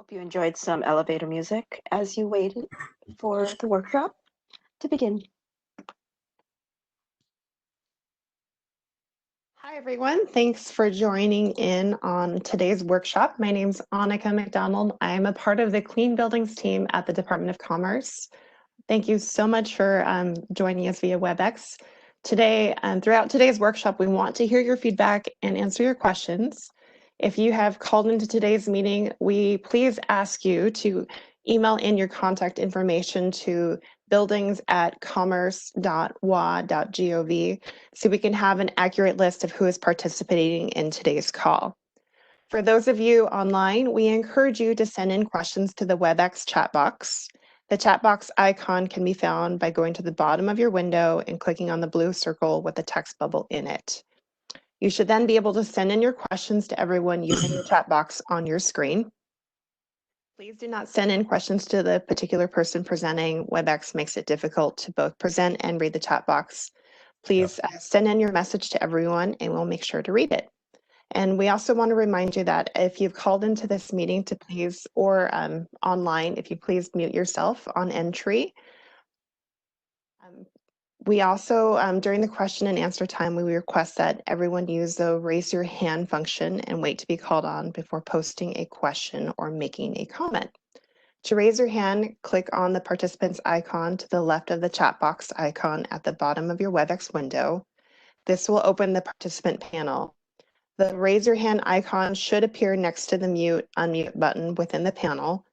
Hope you enjoyed some elevator music as you waited for the workshop to begin. Hi, everyone. Thanks for joining in on today's workshop. My name's Annika McDonald. I'm a part of the Clean Buildings team at the Department of Commerce. Thank you so much for joining us via Webex. Today, throughout today's workshop, we want to hear your feedback and answer your questions. If you have called into today's meeting, we please ask you to email in your contact information to buildings@commerce.wa.gov so we can have an accurate list of who is participating in today's call. For those of you online, we encourage you to send in questions to the Webex Chat Box. The chat box icon can be found by going to the bottom of your window and clicking on the blue circle with the text bubble in it. You should then be able to send in your questions to everyone using the chat box on your screen. Please do not send in questions to the particular person presenting. Webex makes it difficult to both present and read the chat box. Please send in your message to everyone and we'll make sure to read it. And we also want to remind you that if you've called into this meeting to please, or online, if you please mute yourself on entry. We also, during the question and answer time, we request that everyone use the raise your hand function and wait to be called on before posting a question or making a comment. To raise your hand, click on the participants icon to the left of the chat box icon at the bottom of your Webex window. This will open the participant panel. The raise your hand icon should appear next to the mute unmute button within the panel.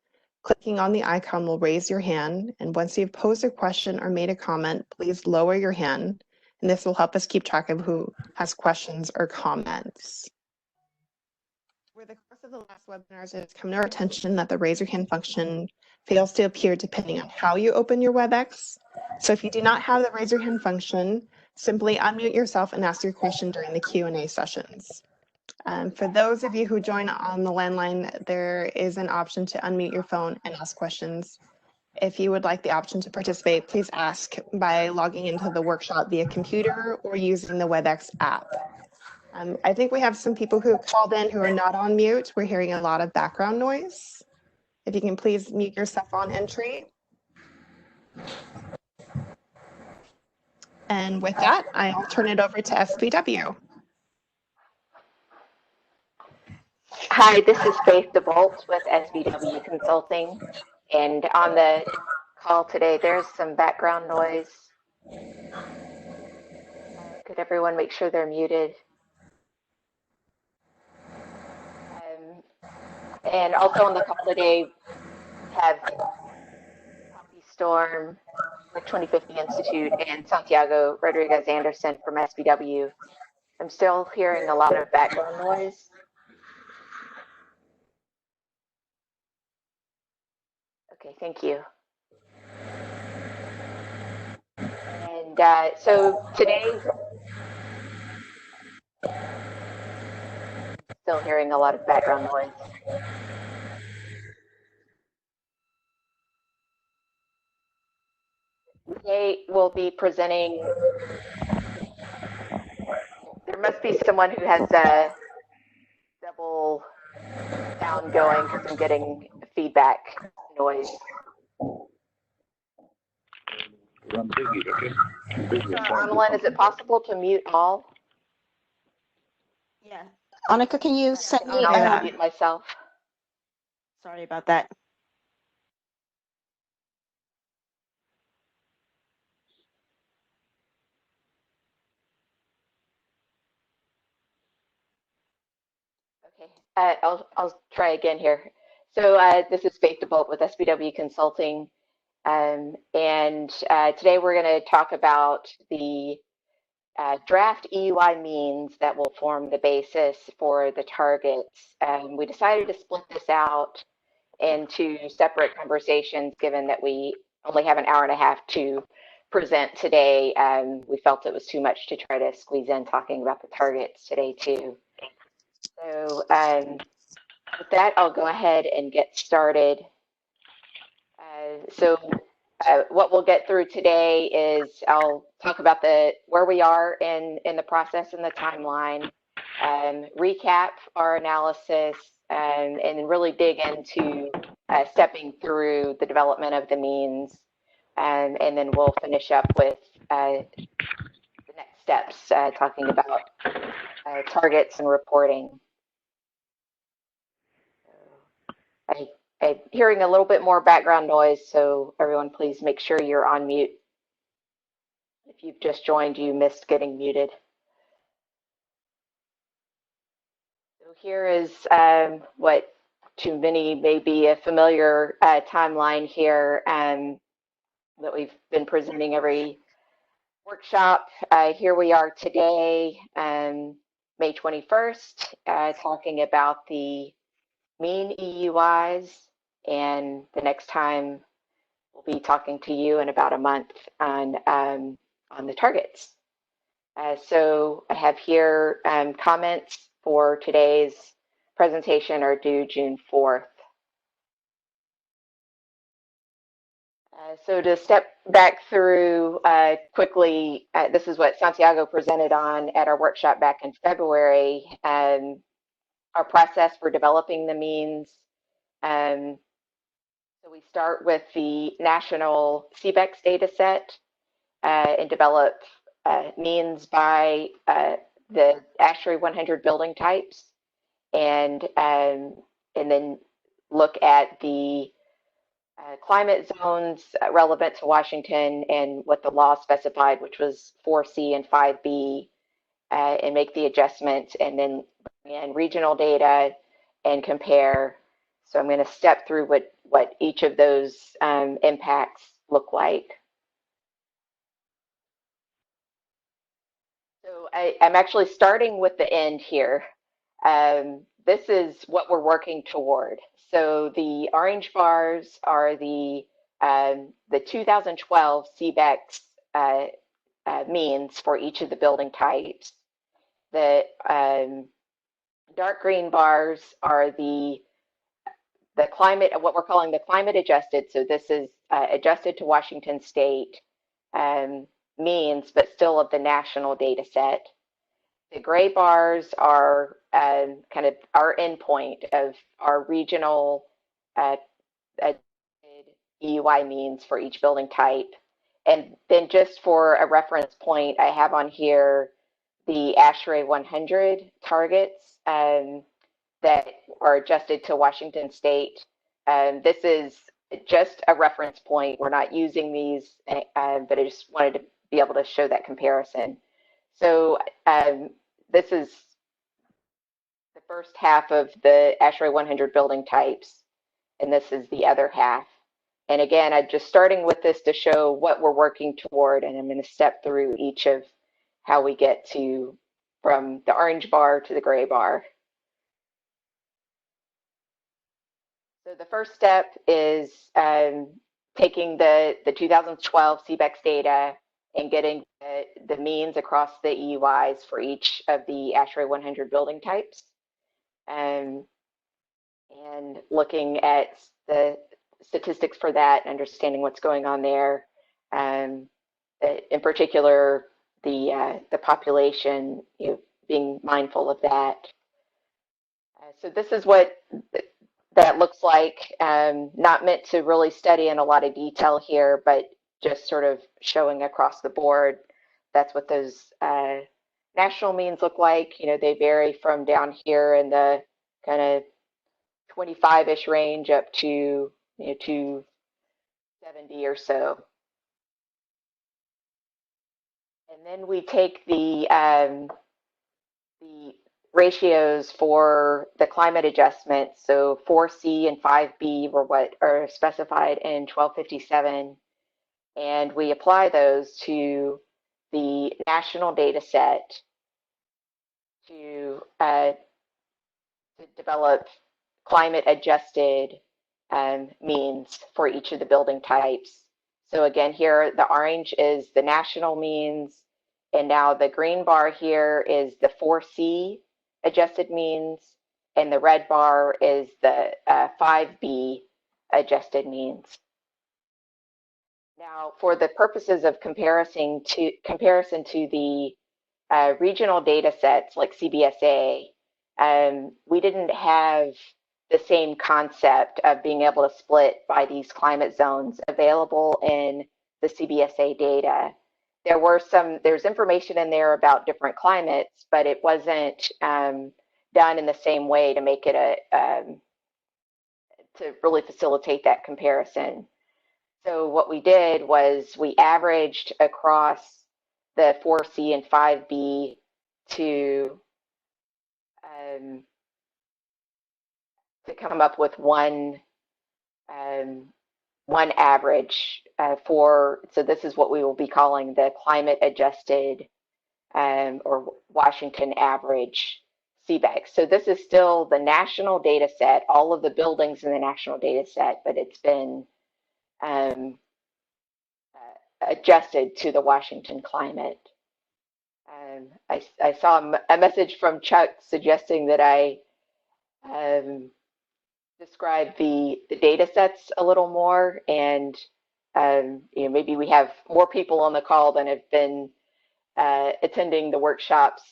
Clicking on the icon will raise your hand, and once you've posed a question or made a comment, please lower your hand, and this will help us keep track of who has questions or comments. Over the course of the last webinars, it has come to our attention that the raise your hand function fails to appear depending on how you open your Webex. So if you do not have the raise your hand function, simply unmute yourself and ask your question during the Q&A sessions. For those of you who join on the landline, there is an option to unmute your phone and ask questions. If you would like the option to participate, please ask by logging into the workshop via computer or using the Webex app. I think we have some people who called in who are not on mute. We're hearing a lot of background noise. If you can please mute yourself on entry. And with that, I'll turn it over to SBW. Hi, this is Faith DeBolt with SBW Consulting, and on the call today, there's some background noise. Could everyone make sure they're muted? And also on the call today, we have Poppy Storm with 2050 Institute and Santiago Rodriguez Anderson from SBW. I'm still hearing a lot of background noise. Okay, thank you. And so today, still hearing a lot of background noise. Today we'll be presenting, there must be someone who has a double sound going because I'm getting feedback noise. I'm busy, okay? I'm busy. Annalyn, is it possible to mute all? Yeah. Annika, can you send me I'll mute myself. Sorry about that. Okay, I'll try again here. So this is Faith DeBolt with SBW Consulting, and today we're going to talk about the draft EUI means that will form the basis for the targets. We decided to split this out into separate conversations, given that we only have an hour and a half to present today. We felt it was too much to try to squeeze in talking about the targets today too. So with that, I'll go ahead and get started. What we'll get through today is I'll talk about where we are in the process and the timeline, recap our analysis, and really dig into stepping through the development of the means, and then we'll finish up with the next steps, talking about targets and reporting. I'm hearing a little bit more background noise, so everyone please make sure you're on mute. If you've just joined, you missed getting muted. So here is what to many may be a familiar timeline here that we've been presenting every workshop. Here we are today, May 21st, talking about the mean EUIs, and the next time we'll be talking to you in about a month on the targets. So I have here comments for today's presentation are due June 4th. So to step back through quickly, this is what Santiago presented on at our workshop back in February, our process for developing the means. So we start with the national CBEX data set and develop means by the ASHRAE 100 building types, and then look at the climate zones relevant to Washington and what the law specified, which was 4C and 5B, and make the adjustment, and then bring in regional data and compare. So I'm going to step through what each of those impacts look like. So I'm actually starting with the end here. This is what we're working toward. So the orange bars are the 2012 CBEX means for each of the building types. The dark green bars are the climate, what we're calling the climate adjusted. So this is adjusted to Washington state means, but still of the national data set. The gray bars are kind of our endpoint of our regional EUI means for each building type. And then just for a reference point, I have on here the ASHRAE 100 targets that are adjusted to Washington state. This is just a reference point. We're not using these, but I just wanted to be able to show that comparison. So this is the first half of the ASHRAE 100 building types, and this is the other half. And again, I'm just starting with this to show what we're working toward, and I'm going to step through each of how we get to from the orange bar to the gray bar. So the first step is taking the 2012 CBEX data and getting the means across the EUIs for each of the ASHRAE 100 building types, and looking at the statistics for that, understanding what's going on there, in particular the population, being mindful of that. So this is what that looks like. Not meant to really study in a lot of detail here, but just sort of showing across the board. That's what those national means look like. They vary from down here in the kind of 25-ish range up to 270 or so. And then we take the ratios for the climate adjustment. So 4C and 5B were what are specified in 1257. And we apply those to the national data set to develop climate adjusted means for each of the building types. So again, here the orange is the national means, and now the green bar here is the 4C adjusted means, and the red bar is the 5B adjusted means. Now, for the purposes of comparison to the regional data sets like CBSA, we didn't have the same concept of being able to split by these climate zones available in the CBSA data. There's information in there about different climates, but it wasn't done in the same way to make it to really facilitate that comparison. So what we did was we averaged across the 4C and 5B to come up with one average so this is what we will be calling the climate adjusted or Washington average CBEX. So this is still the national data set, all of the buildings in the national data set, but it's been adjusted to the Washington climate. I saw a message from Chuck suggesting that I describe the data sets a little more, and maybe we have more people on the call than have been attending the workshops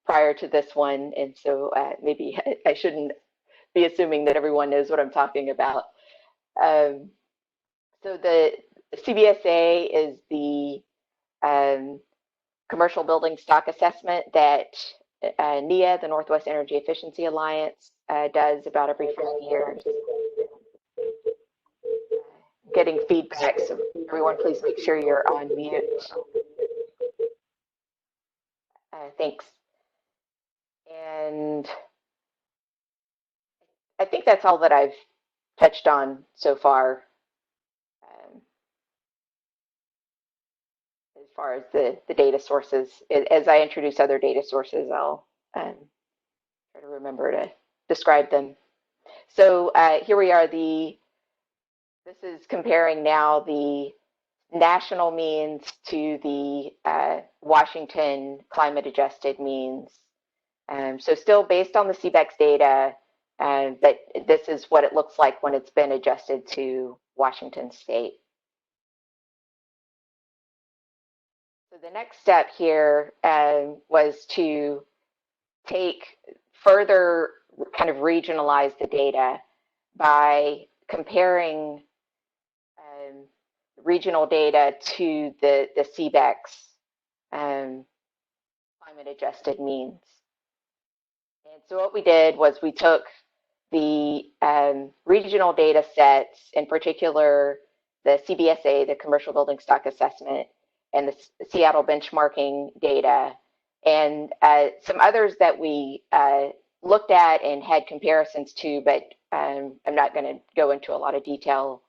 prior to this one, and so maybe I shouldn't be assuming that everyone knows what I'm talking about. So the CBSA is the commercial building stock assessment that NEA, the Northwest Energy Efficiency Alliance, does about every 5 years. Getting feedback, so everyone please make sure you're on mute. Thanks. And I think that's all that I've touched on so far. As far as the data sources, as I introduce other data sources, I'll try to remember to describe them. So here we are. This is comparing now the national means to the Washington climate adjusted means. So still based on the CBEX data, but this is what it looks like when it's been adjusted to Washington state. So the next step here was to take further kind of regionalize the data by comparing regional data to the CBEX climate adjusted means. And so what we did was we took the regional data sets, in particular the CBSA, the Commercial Building Stock Assessment, and the Seattle benchmarking data, and some others that we looked at and had comparisons to, but I'm not going to go into a lot of detail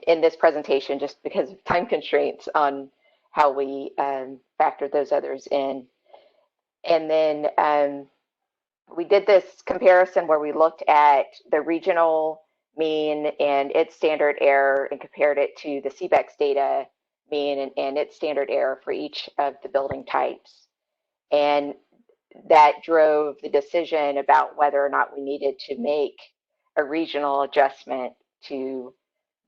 in this presentation just because of time constraints on how we factored those others in. And then we did this comparison where we looked at the regional mean and its standard error and compared it to the CBEX data mean and its standard error for each of the building types. And that drove the decision about whether or not we needed to make a regional adjustment to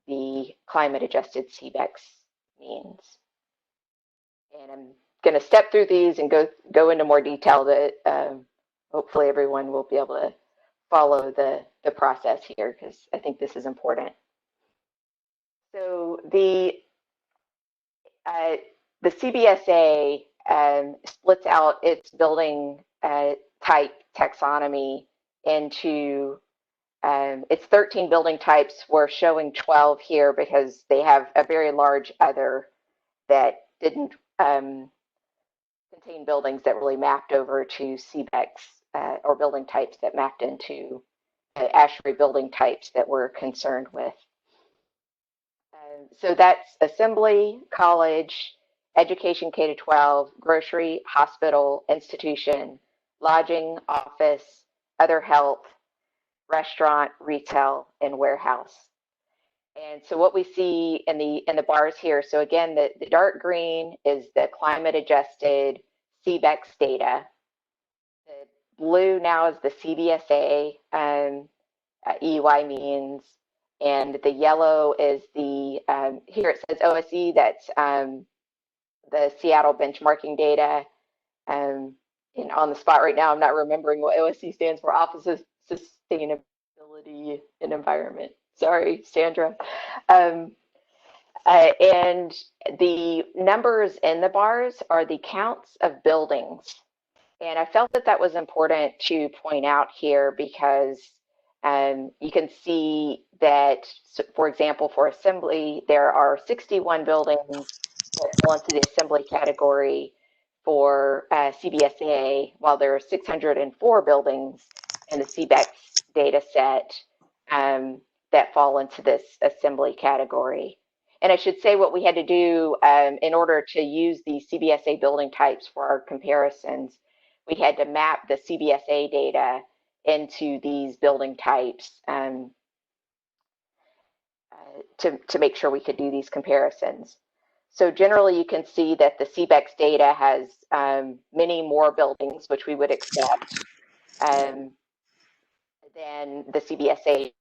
the climate adjusted CBEX means. And I'm going to step through these and go into more detail that hopefully everyone will be able to follow the process here, because I think this is important. So the CBSA splits out its building type taxonomy into it's 13 building types. We're showing 12 here because they have a very large other that didn't contain buildings that really mapped over to CBEX or building types that mapped into ASHRAE building types that we're concerned with. So that's assembly, college, education K-12, grocery, hospital, institution, lodging, office, other health, restaurant, retail, and warehouse. And so what we see in the bars here, so again, the dark green is the climate adjusted CBEX data. The blue now is the CBSA EUI means, and the yellow is the, here it says OSE, that's the Seattle benchmarking data. And on the spot right now, I'm not remembering what OSE stands for, Office of sustainability and environment. Sorry, Sandra. And the numbers in the bars are the counts of buildings. And I felt that that was important to point out here because you can see that, for example, for assembly, there are 61 buildings that fall into the assembly category for CBSA, while there are 604 buildings in the CBEX data set that fall into this assembly category. And I should say what we had to do in order to use the CBSA building types for our comparisons, we had to map the CBSA data into these building types to make sure we could do these comparisons. So generally, you can see that the CBEX data has many more buildings, which we would expect, than the CBSA.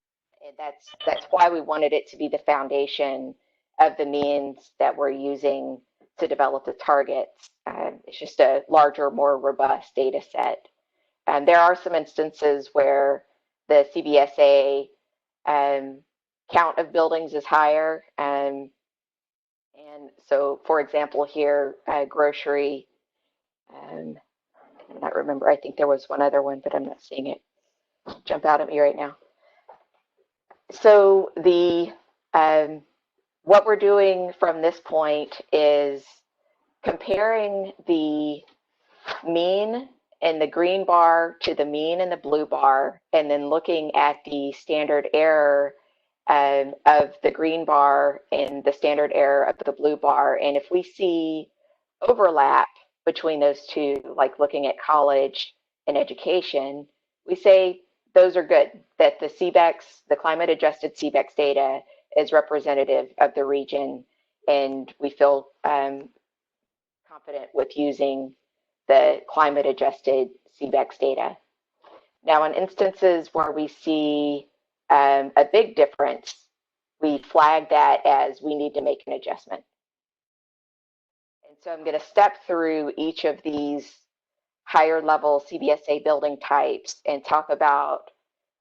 And that's why we wanted it to be the foundation of the means that we're using to develop the targets. It's just a larger, more robust data set. There are some instances where the CBSA count of buildings is higher. And so, for example, here, grocery, I cannot remember, I think there was one other one, but I'm not seeing it jump out at me right now. So the what we're doing from this point is comparing the mean in the green bar to the mean in the blue bar, and then looking at the standard error of the green bar and the standard error of the blue bar. And if we see overlap between those two, like looking at college and education, we say those are good, that the CBEX, the climate adjusted CBEX data is representative of the region, and we feel confident with using the climate adjusted CBEX data. Now, in instances where we see a big difference, we flag that as we need to make an adjustment. And so I'm going to step through each of these higher level CBSA building types and talk about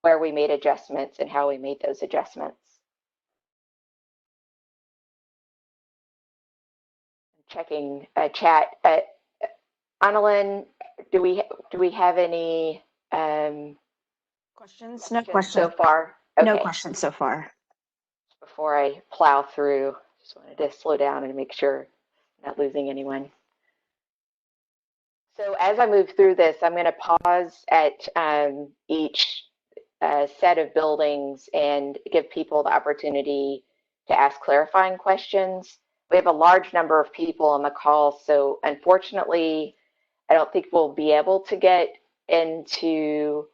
where we made adjustments and how we made those adjustments. Checking chat. Annalyn, do we have any Questions? No so questions. far? Okay. No questions so far. Before I plow through, just wanted to slow down and make sure I'm not losing anyone. So as I move through this, I'm going to pause at each set of buildings and give people the opportunity to ask clarifying questions. We have a large number of people on the call, so unfortunately, I don't think we'll be able to get into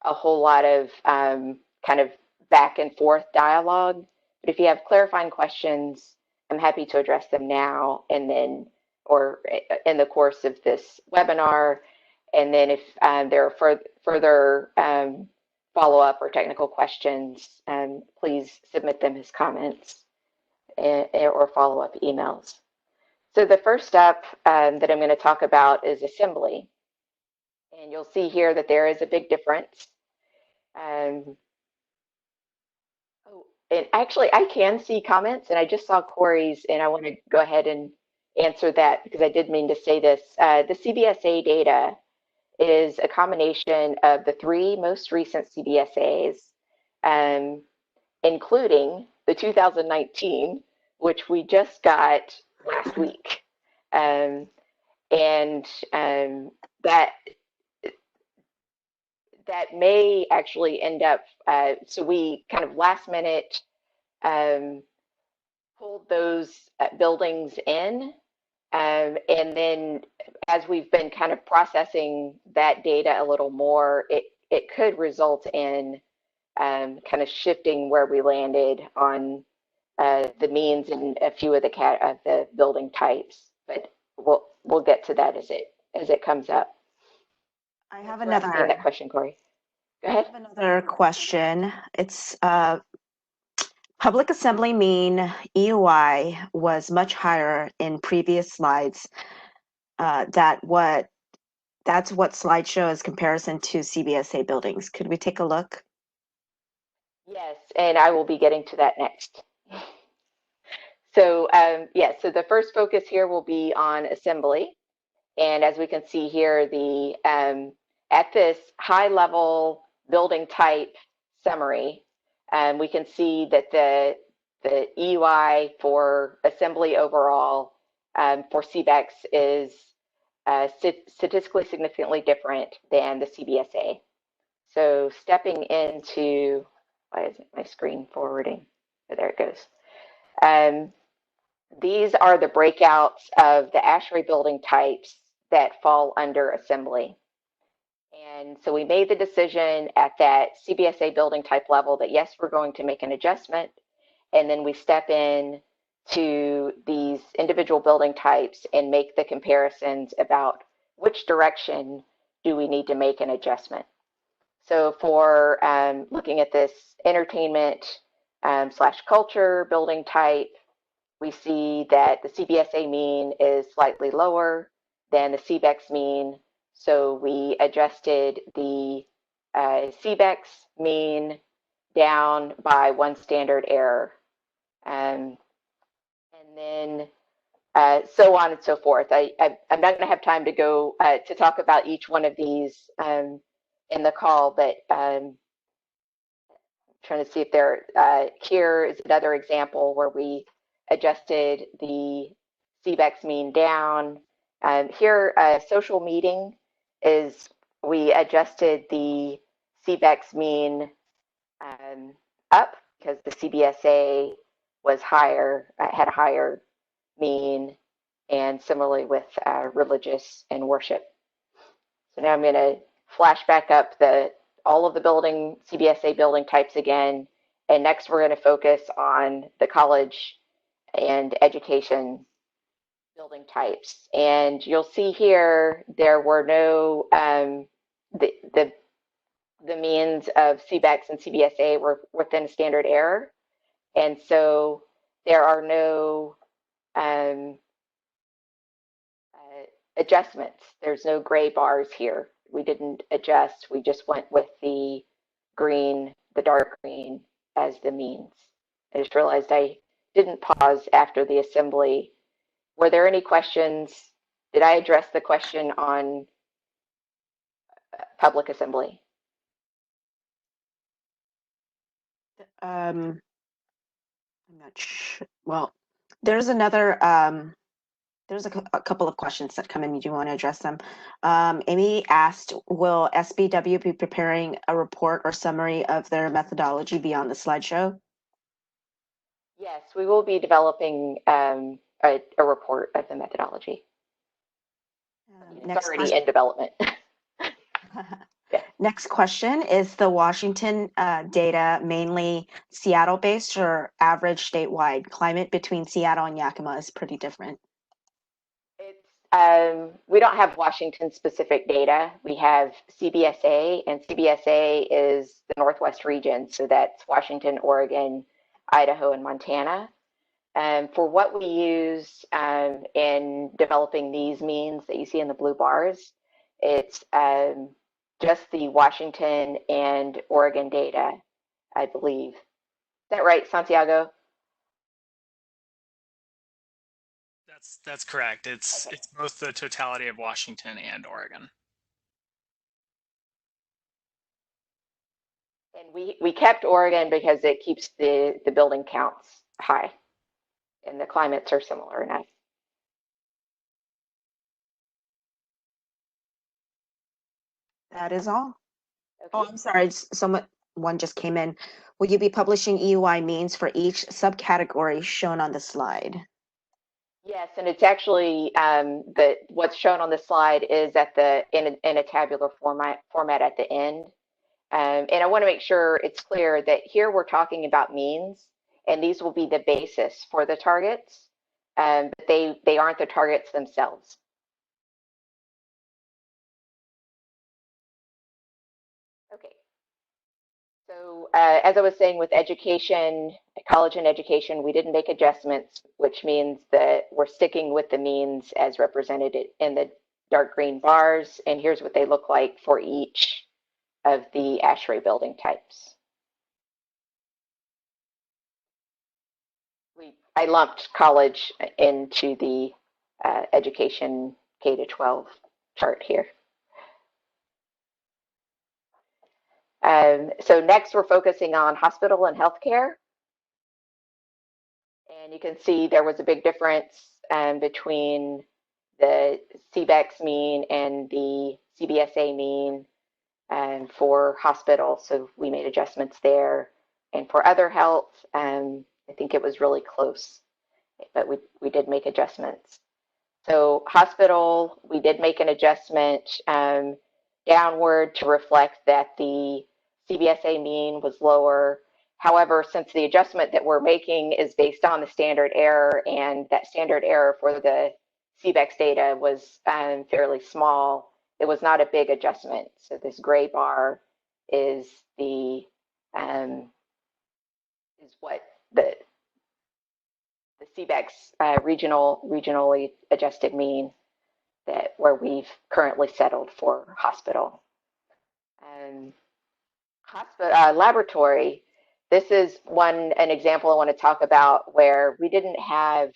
a whole lot of kind of back and forth dialogue. But if you have clarifying questions, I'm happy to address them now and then, or in the course of this webinar. And then if there are further follow-up or technical questions, please submit them as comments or follow-up emails. So the first step that I'm going to talk about is assembly. And you'll see here that there is a big difference. Oh, and actually, I can see comments, and I just saw Corey's, and I want to go ahead and answer that because I did mean to say this. The CBSA data is a combination of the 3 most recent CBSAs, including the 2019, which we just got last week. That may actually end up, so we kind of last minute pulled those buildings in. And then as we've been kind of processing that data a little more, it could result in kind of shifting where we landed on the means and a few of the building types. But we'll get to that as it comes up. I have Thanks for asking that question, Corey. Go ahead. I have another question. It's public assembly mean EUI was much higher in previous slides than what that's what slideshow is comparison to CBSA buildings. Could we take a look? Yes, and I will be getting to that next. So yeah, so the first focus here will be on assembly. And as we can see here, the at this high level building type summary, we can see that the EUI for assembly overall for CBEX is statistically significantly different than the CBSA. So stepping into, why isn't my screen forwarding? Oh, there it goes. These are the breakouts of the ASHRAE building types that fall under assembly. And so we made the decision at that CBSA building type level that yes, we're going to make an adjustment. And then we step in to these individual building types and make the comparisons about which direction do we need to make an adjustment. So for looking at this entertainment / culture building type, we see that the CBSA mean is slightly lower than the CBEX mean. So we adjusted the CBEX mean down by 1 standard error. And then so on and so forth. I'm not going to have time to go to talk about each one of these in the call, but trying to see if there, here is another example where we adjusted the CBEX mean down. Here, social meeting is, we adjusted the CBEX mean up because the CBSA was higher, had a higher mean, and similarly with religious and worship. So now I'm going to flash back up all of the CBSA building types again. And next we're going to focus on the college and education building types. And you'll see here, there were no, the means of CBEX and CBSA were within standard error. And so there are no adjustments. There's no gray bars here. We didn't adjust. We just went with the green, the dark green as the means. I just realized I didn't pause after the assembly. Were there any questions? Did I address the question on public assembly? I'm not sure. Well, there's another, there's a couple of questions that come in. Do you want to address them? Amy asked, will SBW be preparing a report or summary of their methodology beyond the slideshow? Yes, we will be developing a report of the methodology. It's already in development. Next question, is the Washington data mainly Seattle-based or average statewide? Climate between Seattle and Yakima is pretty different. It's, we don't have Washington-specific data. We have CBSA, and CBSA is the Northwest region, so that's Washington, Oregon, Idaho, and Montana. For what we use in developing these means that you see in the blue bars, it's just the Washington and Oregon data, I believe. Is that right, Santiago? That's correct. It's both the totality of Washington and Oregon. And we kept Oregon because it keeps the building counts high, and the climates are similar enough. That is all. Okay. Oh, I'm sorry. One just came in. Will you be publishing EUI means for each subcategory shown on the slide? Yes, and it's actually what's shown on the slide is at in a tabular format at the end. And I want to make sure it's clear that here we're talking about means, and these will be the basis for the targets, but they aren't the targets themselves. Okay. So as I was saying, with education, college and education, we didn't make adjustments, which means that we're sticking with the means as represented in the dark green bars, and here's what they look like for each of the ASHRAE building types. I lumped college into the education K-12 chart here. So next we're focusing on hospital and healthcare. And you can see there was a big difference between the CBEX mean and the CBSA mean for hospital. So we made adjustments there. And for other health, I think it was really close, but we did make adjustments. So hospital, we did make an adjustment downward to reflect that the CBSA mean was lower. However, since the adjustment that we're making is based on the standard error, and that standard error for the CBEX data was fairly small, it was not a big adjustment. So this gray bar is the is what the CBEX regionally adjusted mean that where we've currently settled for hospital. Laboratory, this is an example I want to talk about where we didn't have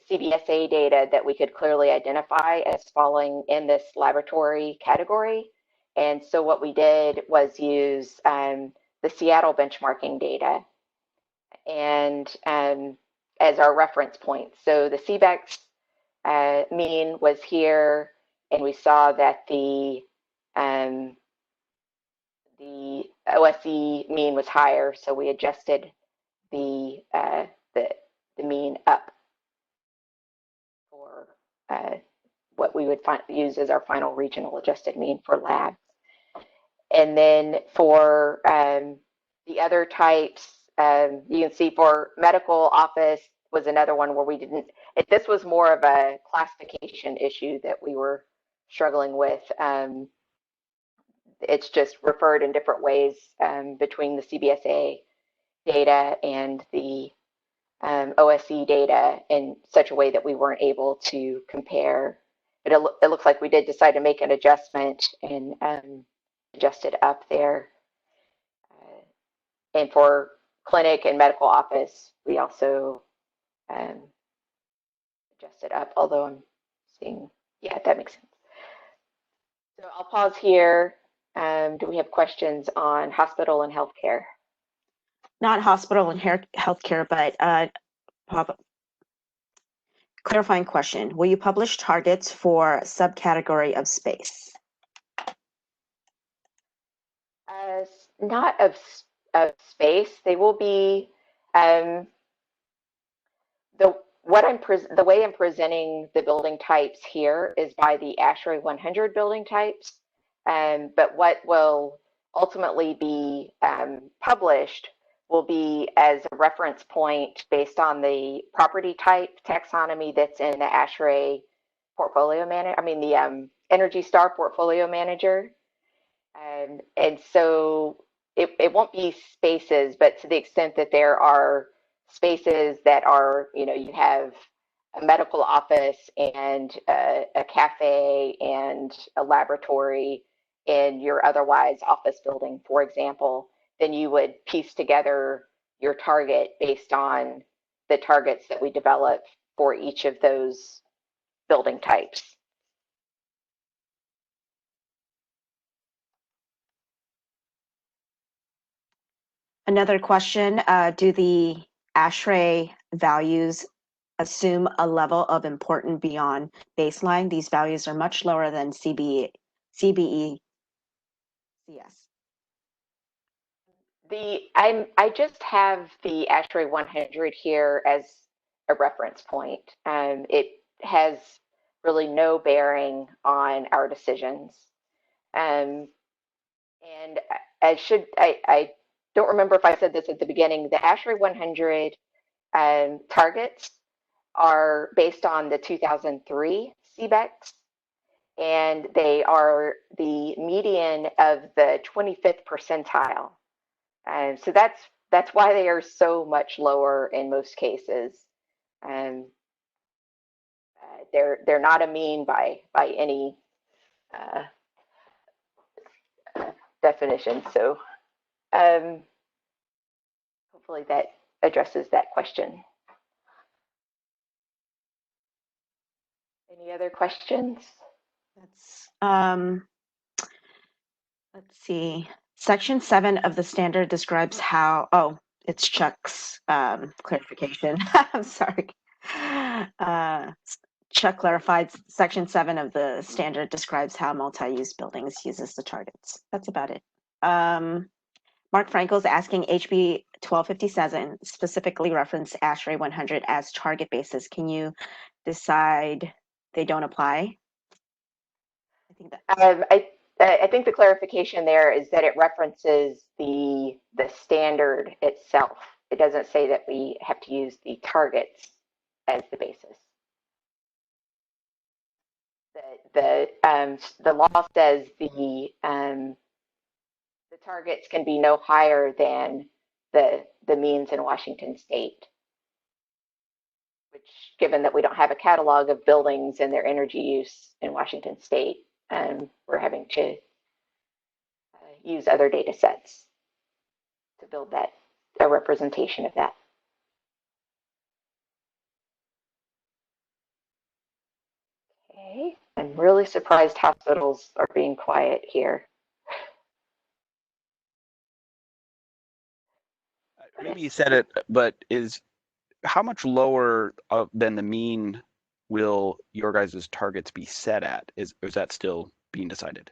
CBSA data that we could clearly identify as falling in this laboratory category. And so what we did was use the Seattle benchmarking data and as our reference point. So the CBEX mean was here, and we saw that the OSE mean was higher, so we adjusted the mean up for what we would use as our final regional adjusted mean for labs. And then for the other types, you can see for medical office was another one where we didn't, this was more of a classification issue that we were struggling with. It's just referred in different ways between the CBSA data and the OSE data in such a way that we weren't able to compare. But it looks like we did decide to make an adjustment and adjust it up there. And for clinic and medical office, we also adjusted up, although I'm seeing, yeah, that makes sense. So I'll pause here. Do we have questions on hospital and healthcare? Not hospital and healthcare, but clarifying question. Will you publish targets for subcategory of space? Not of space. They will be the way I'm presenting the building types here is by the ASHRAE 100 building types. But what will ultimately be published will be as a reference point based on the property type taxonomy that's in the ASHRAE portfolio manager. I mean the Energy Star portfolio manager. And so it won't be spaces, but to the extent that there are spaces that are, you have a medical office and a cafe and a laboratory in your otherwise office building, for example, then you would piece together your target based on the targets that we develop for each of those building types. Another question, do the ASHRAE values assume a level of important beyond baseline? These values are much lower than CBE CS. I just have the ASHRAE 100 here as a reference point. It has really no bearing on our decisions. And I don't remember if I said this at the beginning, the ASHRAE 100 targets are based on the 2003 CBEX, and they are the median of the 25th percentile. And so that's why they are so much lower in most cases. They're not a mean by any definition. So hopefully that addresses that question. Any other questions? That's let's see. Section 7 of the standard describes how, oh, it's Chuck's clarification. I'm sorry. Chuck clarified Section 7 of the standard describes how multi-use buildings uses the targets. That's about it. Mark Frankel's asking HB 1257 specifically reference ASHRAE 100 as target basis. Can you decide they don't apply? I think that. I think the clarification there is that it references the standard itself. It doesn't say that we have to use the targets as the basis. The law says the targets can be no higher than the means in Washington State, which, given that we don't have a catalog of buildings and their energy use in Washington State, we're having to use other data sets to build a representation of that. Okay, I'm really surprised hospitals are being quiet here. Maybe you said it, but how much lower than the mean will your guys' targets be set at? Is that still being decided?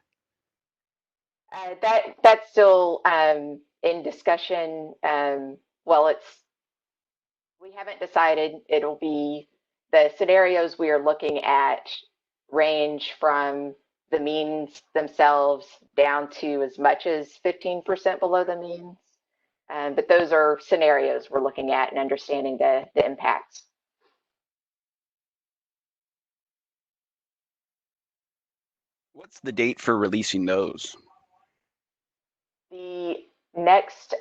That's still in discussion. Well, we haven't decided. It'll be the scenarios we are looking at range from the means themselves down to as much as 15% below the means. But those are scenarios we're looking at and understanding the impacts. What's the date for releasing those? The next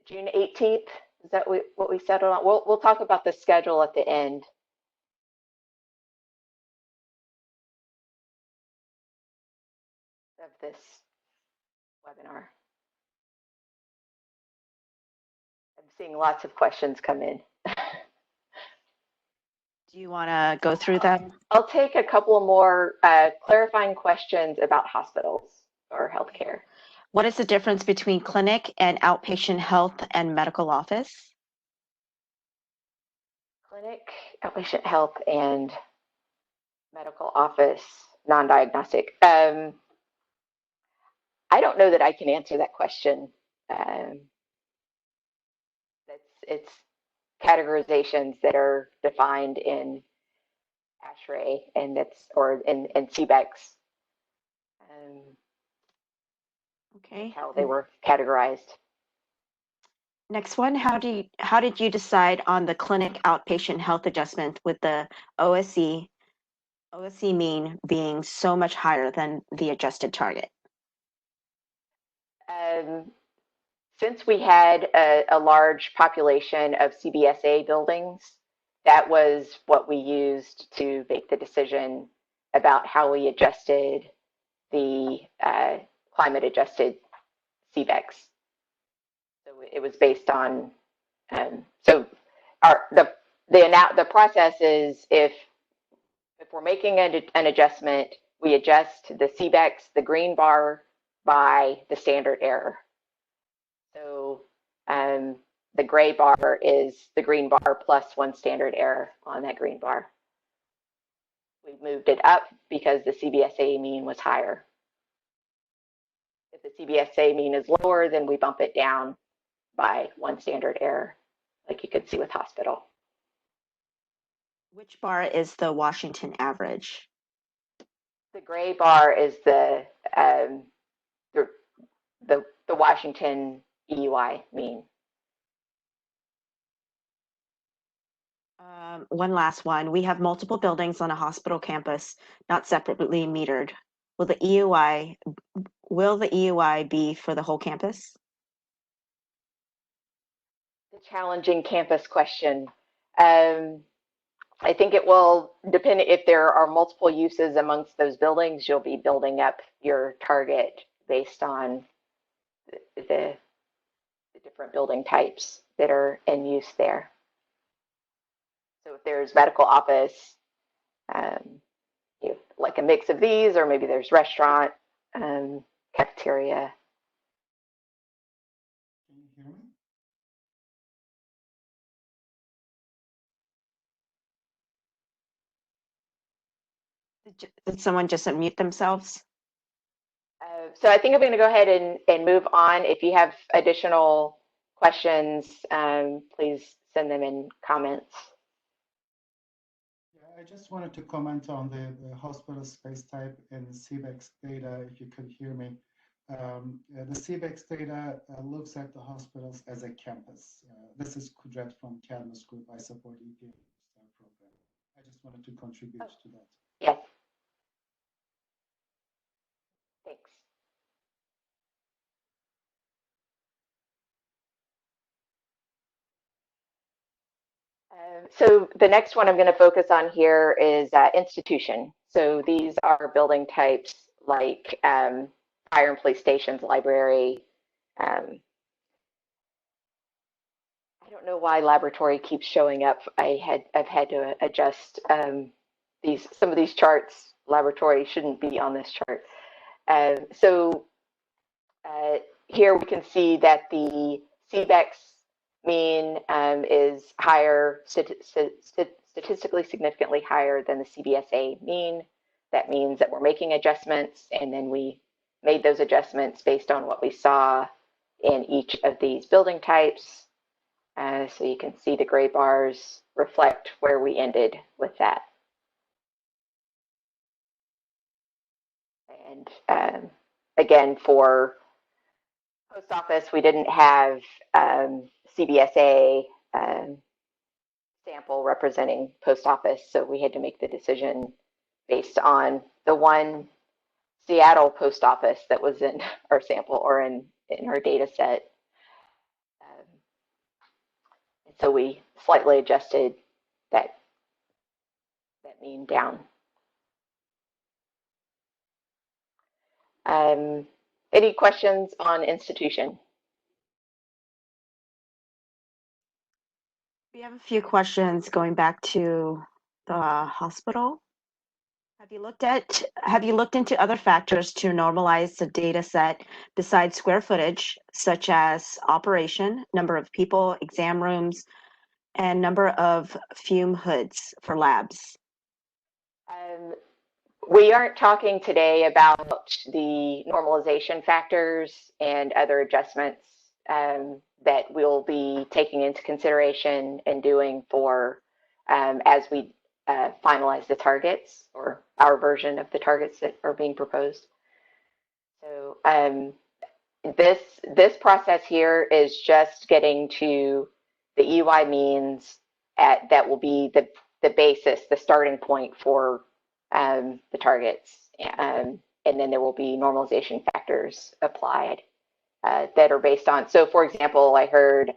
June 18th, is that what we settled on? We'll talk about the schedule at the end. Of this webinar. I'm seeing lots of questions come in. Do you want to go through them? I'll take a couple more clarifying questions about hospitals or healthcare. What is the difference between clinic and outpatient health and medical office? Clinic, outpatient health, and medical office, non-diagnostic. I don't know that I can answer that question. It's categorizations that are defined in ASHRAE and in CBEX. Okay. How they were categorized. Next one, how did you decide on the clinic outpatient health adjustment with the OSE mean being so much higher than the adjusted target? Since we had a large population of CBSA buildings, that was what we used to make the decision about how we adjusted the climate adjusted CBEX. So it was based on, the process is if we're making an adjustment, we adjust the CBEX, the green bar, by the standard error. So the gray bar is the green bar plus one standard error on that green bar. We moved it up because the CBSA mean was higher. If the CBSA mean is lower, then we bump it down by one standard error, like you could see with hospital. Which bar is the Washington average? The gray bar is the Washington EUI mean. One last one. We have multiple buildings on a hospital campus, not separately metered. Will the EUI be for the whole campus? The challenging campus question. I think it will depend if there are multiple uses amongst those buildings. You'll be building up your target based on the different building types that are in use there. So if there's medical office, like a mix of these, or maybe there's restaurant, cafeteria. Can you hear me? Did someone just unmute themselves? So I think I'm going to go ahead and move on. If you have additional questions, please send them in comments. Yeah, I just wanted to comment on the hospital space type in CBEX data, if you could hear me. The CBEX data looks at the hospitals as a campus. This is Kudret from Cadmus Group. I support EPA program. I just wanted to contribute to that. Yes. Thanks. So the next one I'm going to focus on here is institution. So these are building types like fire and police stations, library. I don't know why laboratory keeps showing up. I've had to adjust some of these charts. Laboratory shouldn't be on this chart. So here we can see that the CBEX mean is higher, statistically significantly higher than the CBSA mean. That means that we're making adjustments, and then we made those adjustments based on what we saw in each of these building types. So you can see the gray bars reflect where we ended with that. And again, for post office, we didn't have CBSA sample representing post office, so we had to make the decision based on the one Seattle post office that was in our sample or in our data set. So we slightly adjusted that mean down. Any questions on institution? We have a few questions going back to the hospital. Have you looked into other factors to normalize the data set besides square footage, such as operation, number of people, exam rooms, and number of fume hoods for labs? We aren't talking today about the normalization factors and other adjustments that we'll be taking into consideration and doing for as we finalize the targets, or our version of the targets that are being proposed. So this process here is just getting to the EY means that will be the basis, the starting point for the targets, and then there will be normalization factors applied that are based on. So, for example, I heard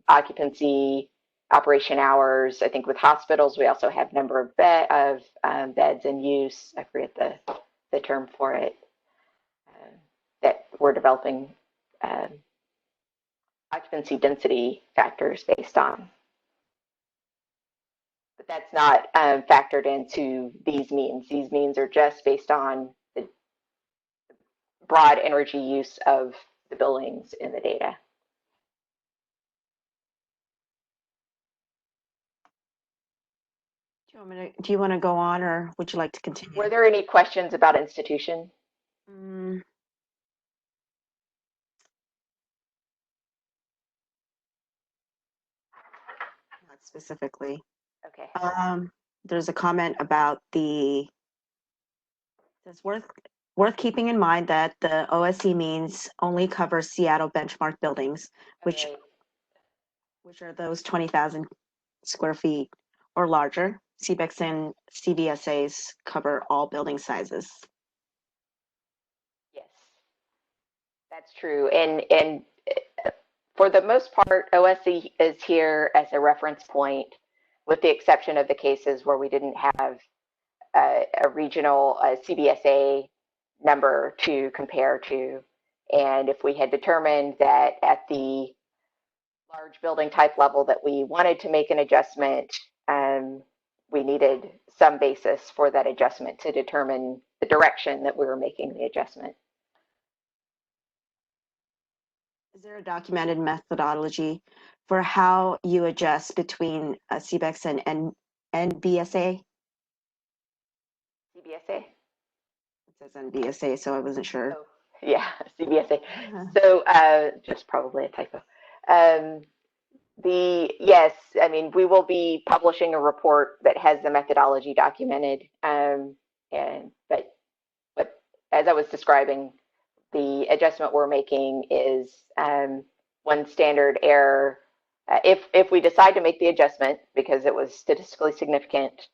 occupancy, operation hours. I think with hospitals, we also have number of beds in use. I forget the term for it. That we're developing occupancy density factors based on. But that's not factored into these means. These means are just based on the broad energy use of the buildings in the data. Do you want to go on, or would you like to continue? Were there any questions about institution? Not specifically. Okay. There's a comment about it's worth keeping in mind that the OSE means only covers Seattle benchmark buildings, which are those 20,000 square feet or larger. CBEX and CBSAs cover all building sizes. Yes, that's true. And for the most part, OSE is here as a reference point with the exception of the cases where we didn't have a regional CBSA number to compare to. And if we had determined that at the large building type level that we wanted to make an adjustment, we needed some basis for that adjustment to determine the direction that we were making the adjustment. Is there a documented methodology for how you adjust between CBEX and BSA? CBSA? It says NBSA, so I wasn't sure. Oh, yeah, CBSA. So just probably a typo. Yes, I mean, we will be publishing a report that has the methodology documented. But as I was describing, the adjustment we're making is one standard error. If we decide to make the adjustment because it was statistically significant,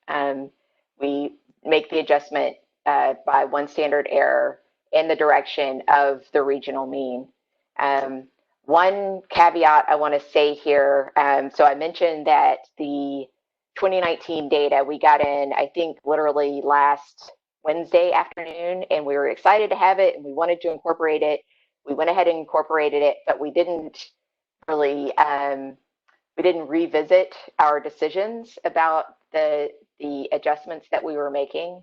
we make the adjustment by one standard error in the direction of the regional mean. One caveat I want to say here, so I mentioned that the 2019 data we got in, I think literally last Wednesday afternoon, and we were excited to have it and we wanted to incorporate it. We went ahead and incorporated it, but we didn't really, we didn't revisit our decisions about the adjustments that we were making.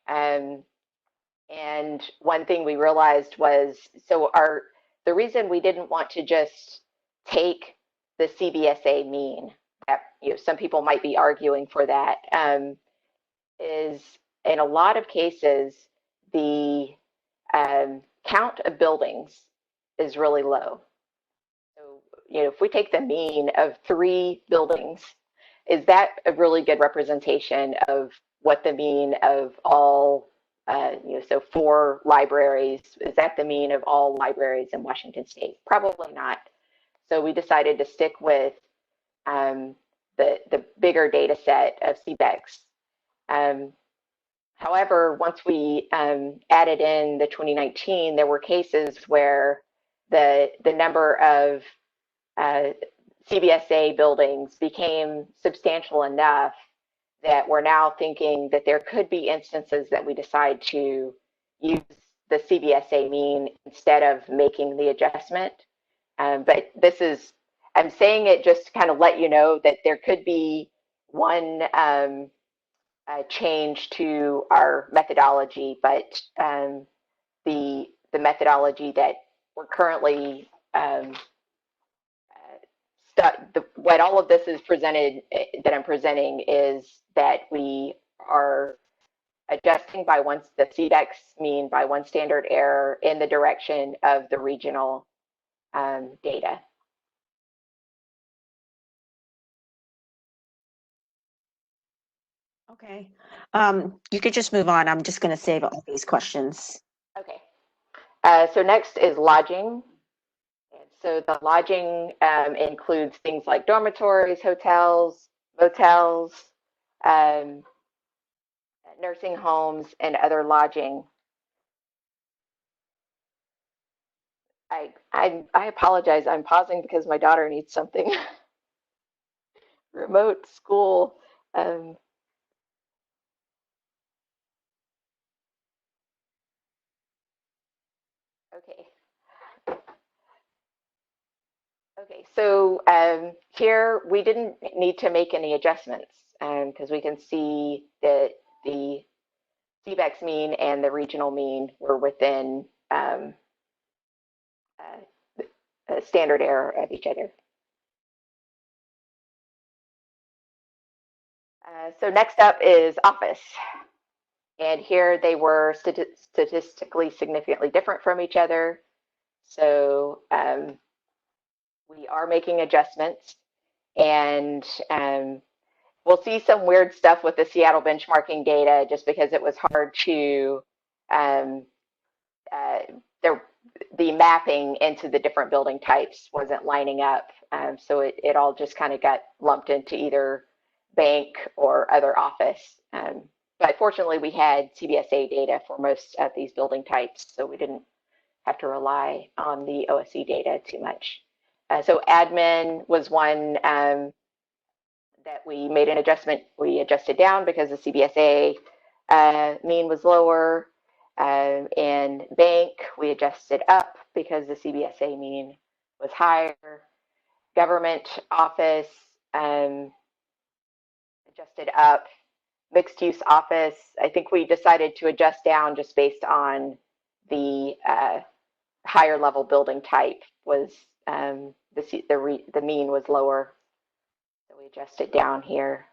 And one thing we realized was, so the reason we didn't want to just take the CBSA mean, some people might be arguing for that, is in a lot of cases, the count of buildings is really low. So, if we take the mean of 3 buildings, is that a really good representation of what the mean of all so 4 libraries, is that the mean of all libraries in Washington State? Probably not. So we decided to stick with the bigger data set of CBEX. However, once we added in the 2019, there were cases where the number of CBSA buildings became substantial enough that we're now thinking that there could be instances that we decide to use the CBSA mean instead of making the adjustment. But I'm saying it just to kind of let you know that there could be one change to our methodology, but the methodology that we're currently what all of this is presented that I'm presenting is that we are adjusting by the CBEX mean by one standard error in the direction of the regional data. Okay. You could just move on. I'm just going to save all these questions. Okay. So next is lodging. And so the lodging includes things like dormitories, hotels, motels, nursing homes, and other lodging. I apologize. I'm pausing because my daughter needs something. Remote school. Okay, so here we didn't need to make any adjustments because we can see that the CBEX mean and the regional mean were within a standard error of each other. So next up is office. And here they were statistically significantly different from each other. So we are making adjustments, and we'll see some weird stuff with the Seattle benchmarking data just because it was hard to, the mapping into the different building types wasn't lining up. So it all just kind of got lumped into either bank or other office. But fortunately, we had CBSA data for most of these building types, so we didn't have to rely on the OSC data too much. So admin was one that we made an adjustment. We adjusted down because the CBSA mean was lower. And bank, we adjusted up because the CBSA mean was higher. Government office adjusted up. Mixed use office, I think we decided to adjust down just based on the higher level building type was the mean was lower. So we adjusted down here.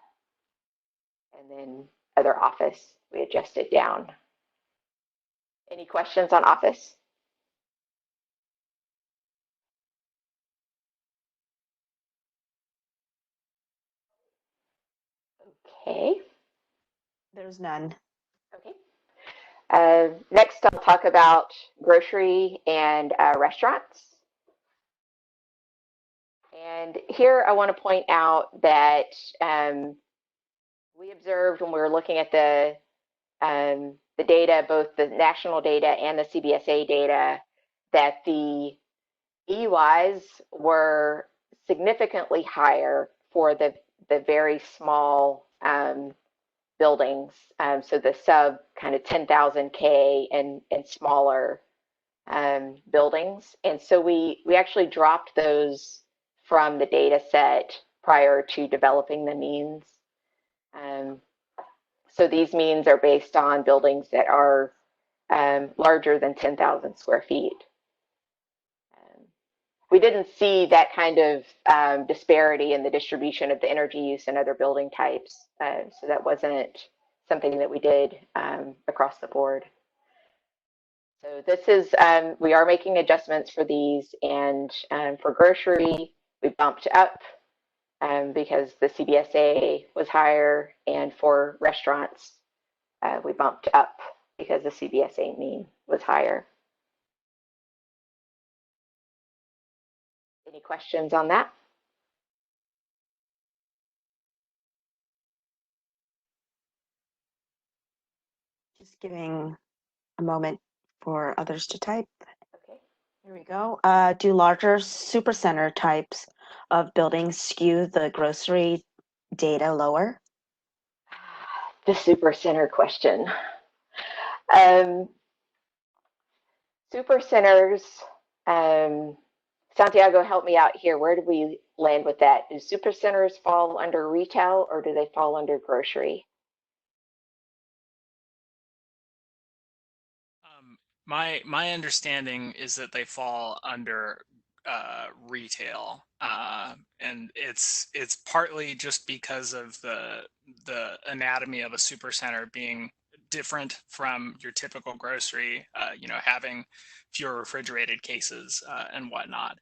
And then other office, we adjusted down. Any questions on office? Okay. There's none. Okay. Next, I'll talk about grocery and restaurants. And here I want to point out that we observed when we were looking at the data, both the national data and the CBSA data, that the EUIs were significantly higher for the very small buildings, so the sub kind of 10,000 K and smaller buildings. And so we actually dropped those from the data set prior to developing the means. So these means are based on buildings that are larger than 10,000 square feet. We didn't see that kind of disparity in the distribution of the energy use and other building types. So that wasn't something that we did across the board. So this is, we are making adjustments for these, and for grocery, we bumped up because the CBSA was higher, and for restaurants, we bumped up because the CBSA mean was higher. Any questions on that? Just giving a moment for others to type. Okay. Here we go. Do larger supercenter types of buildings skew the grocery data lower? The supercenter question. Supercenters, Santiago, help me out here. Where do we land with that? Do supercenters fall under retail or do they fall under grocery? My understanding is that they fall under retail, and it's partly just because of the anatomy of a supercenter being different from your typical grocery. You know, having fewer refrigerated cases and whatnot.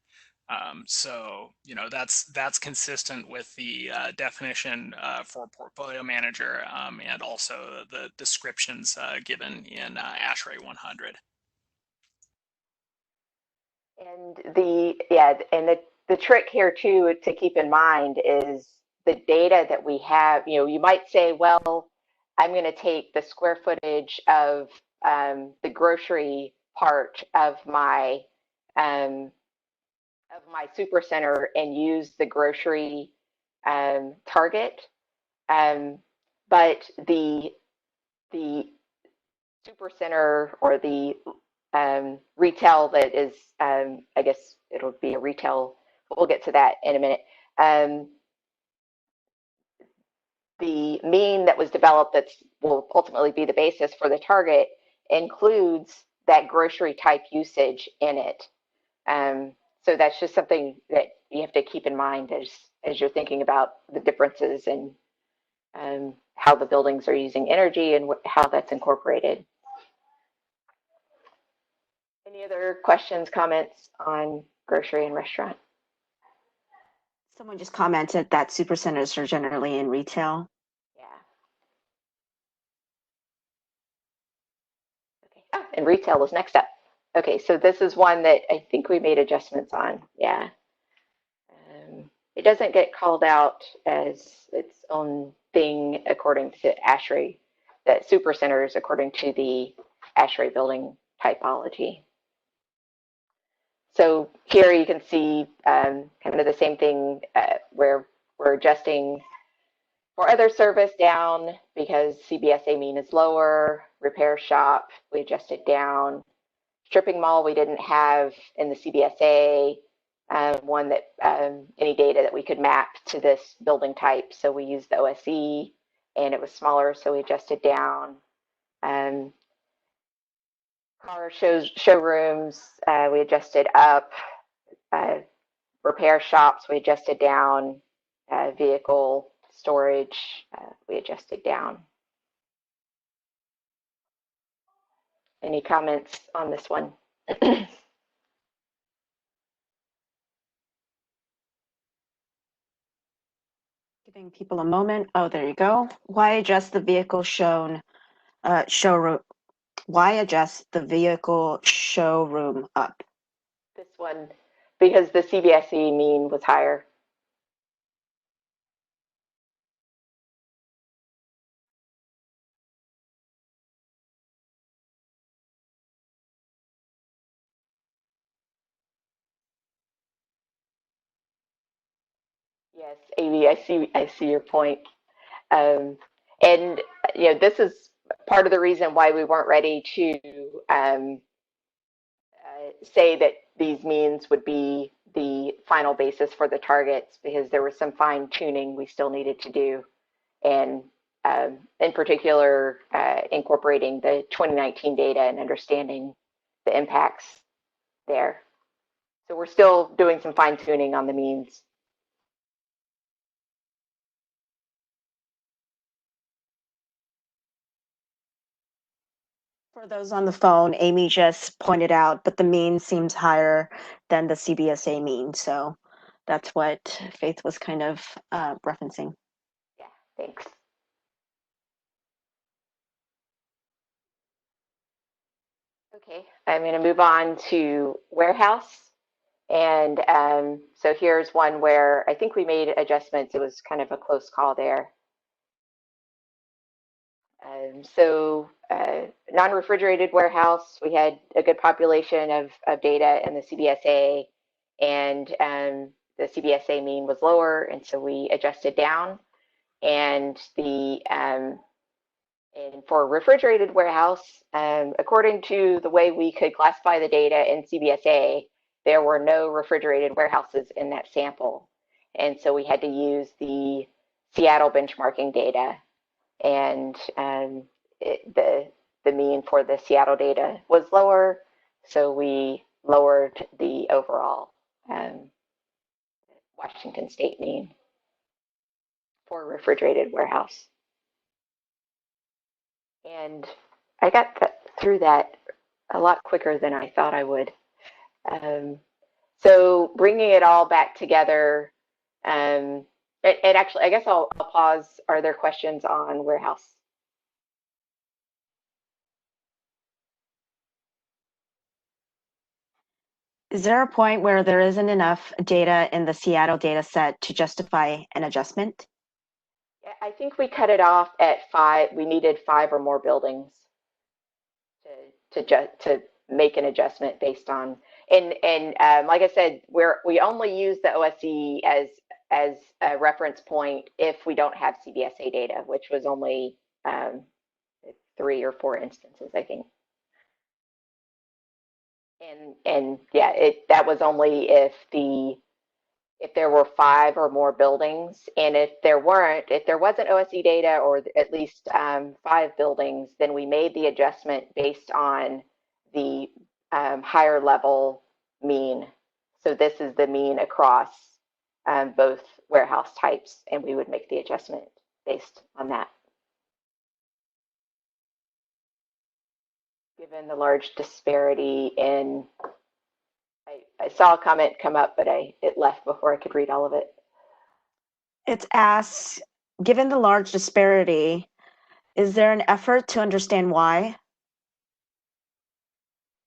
So you know that's consistent with the definition for portfolio manager and also the descriptions given in ASHRAE 100. And the trick here too to keep in mind is the data that we have. You know, you might say, well, I'm going to take the square footage of the grocery part of my supercenter and use the grocery target, but the supercenter or the retail that is, I guess it'll be a retail, but we'll get to that in a minute. The mean that was developed that will ultimately be the basis for the target includes that grocery type usage in it. So that's just something that you have to keep in mind as you're thinking about the differences in how the buildings are using energy and how that's incorporated. Any other questions, comments on grocery and restaurant? Someone just commented that supercenters are generally in retail. Yeah. Okay. Oh, and retail was next up. Okay, so this is one that I think we made adjustments on. Yeah. It doesn't get called out as its own thing according to ASHRAE, that supercenters according to the ASHRAE building typology. So here you can see kind of the same thing where we're adjusting For other service, down because CBSA mean is lower. Repair shop, we adjusted down. Stripping mall, we didn't have in the CBSA one that any data that we could map to this building type. So we used the OSE, and it was smaller, so we adjusted down. Car showrooms, we adjusted up. Repair shops, we adjusted down. Vehicle storage, we adjusted down. Any comments on this one? Giving people a moment. Oh, there you go. Why adjust the vehicle showroom? Why adjust the vehicle showroom up? This one, because the CBSE mean was higher. Yes, Amy, I see your point. And this is part of the reason why we weren't ready to say that these means would be the final basis for the targets, because there was some fine tuning we still needed to do, and in particular incorporating the 2019 data and understanding the impacts there. So we're still doing some fine tuning on the means. For those on the phone, Amy just pointed out, but the mean seems higher than the CBSA mean. So that's what Faith was kind of referencing. Yeah, thanks. Okay, I'm going to move on to warehouse. And so here's one where I think we made adjustments. It was kind of a close call there. Non-refrigerated warehouse, we had a good population of data in the CBSA, and the CBSA mean was lower, and so we adjusted down. And and for refrigerated warehouse, according to the way we could classify the data in CBSA, there were no refrigerated warehouses in that sample. And so we had to use the Seattle benchmarking data, and the mean for the Seattle data was lower, so we lowered the overall Washington State mean for refrigerated warehouse. And I got through that a lot quicker than I thought I would. So bringing it all back together, and actually, I guess I'll pause. Are there questions on warehouse? Is there a point where there isn't enough data in the Seattle data set to justify an adjustment? I think we cut it off at 5. We needed 5 or more buildings to make an adjustment based on. And like I said, we only use the OSE as a reference point if we don't have CBSA data, which was only 3 or 4 instances, I think. And yeah, that was only if there were 5 or more buildings, and if there wasn't OSE data or at least 5 buildings, then we made the adjustment based on the higher level mean. So this is the mean across both warehouse types, and we would make the adjustment based on that. Given the large disparity in, I saw a comment come up, but it left before I could read all of it. It's asked, given the large disparity, is there an effort to understand why?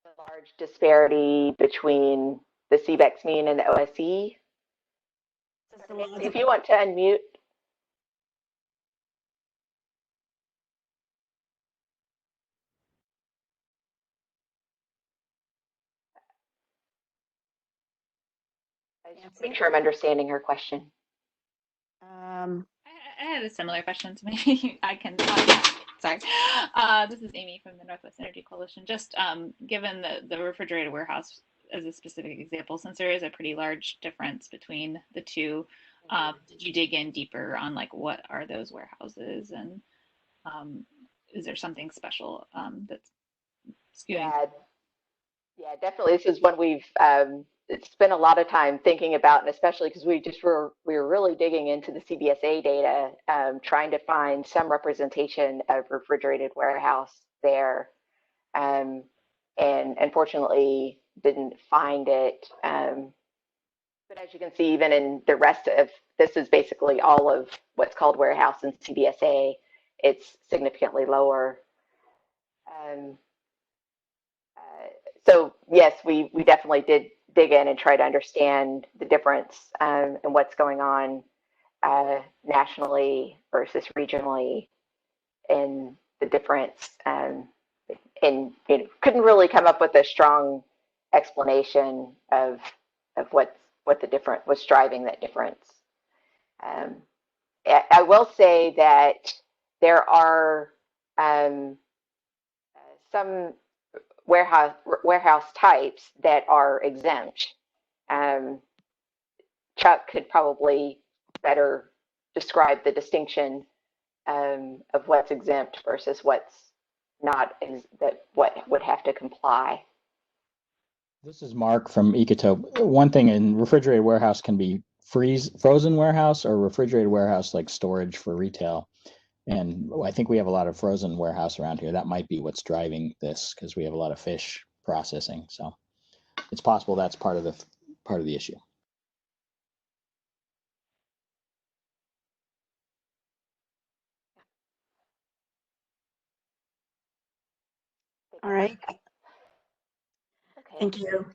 The large disparity between the CBEX mean and the OSE. If you want to unmute. I just make sure I'm understanding her question. I had a similar question, so maybe I can. Sorry, this is Amy from the Northwest Energy Coalition. Just given the refrigerated warehouse as a specific example, since there is a pretty large difference between the two, did you dig in deeper on like what are those warehouses, and is there something special that's skewing? Yeah, definitely. This is one we've spent a lot of time thinking about, and especially because we were really digging into the CBSA data, trying to find some representation of refrigerated warehouse there, and unfortunately didn't find it. But as you can see, even in the rest of this is basically all of what's called warehouse in CBSA. It's significantly lower. So yes, we definitely did dig in and try to understand the difference and what's going on nationally versus regionally, and the difference. And couldn't really come up with a strong explanation of what the difference was driving that difference. I will say that there are some warehouse types that are exempt. Chuck could probably better describe the distinction of what's exempt versus what's not, what would have to comply. This is Mark from Ecotope. One thing in refrigerated warehouse can be frozen warehouse or refrigerated warehouse like storage for retail. And I think we have a lot of frozen warehouse around here. That might be what's driving this because we have a lot of fish processing. So it's possible that's part of the issue. All right. Okay. Thank you.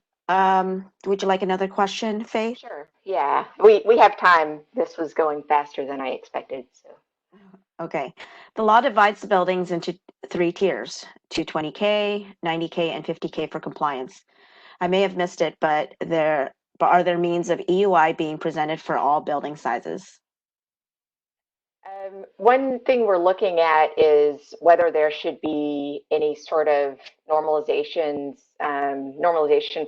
Would you like another question, Faith? Sure. Yeah, we have time. This was going faster than I expected. So. Okay. The law divides the buildings into 3 tiers, 220K, 90K, and 50K for compliance. I may have missed it, but are there means of EUI being presented for all building sizes? One thing we're looking at is whether there should be any sort of normalization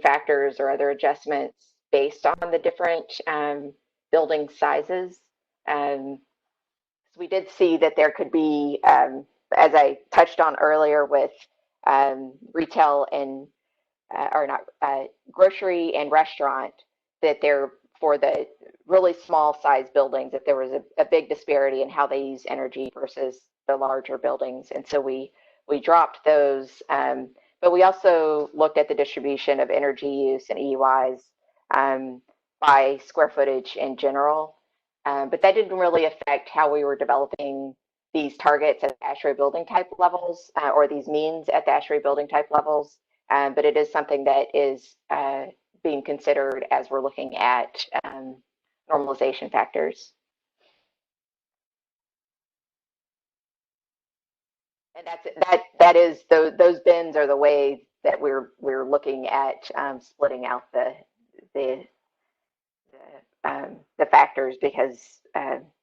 factors or other adjustments based on the different building sizes. So we did see that there could be, as I touched on earlier with retail and, or not, grocery and restaurant, that there, for the really small size buildings, that there was a big disparity in how they use energy versus the larger buildings. And so we dropped those, but we also looked at the distribution of energy use and EUIs by square footage in general. But that didn't really affect how we were developing these targets at the ASHRAE building type levels, or these means at the ASHRAE building type levels. But it is something that is being considered as we're looking at normalization factors. And that is those bins are the way that we're looking at splitting out the factors, because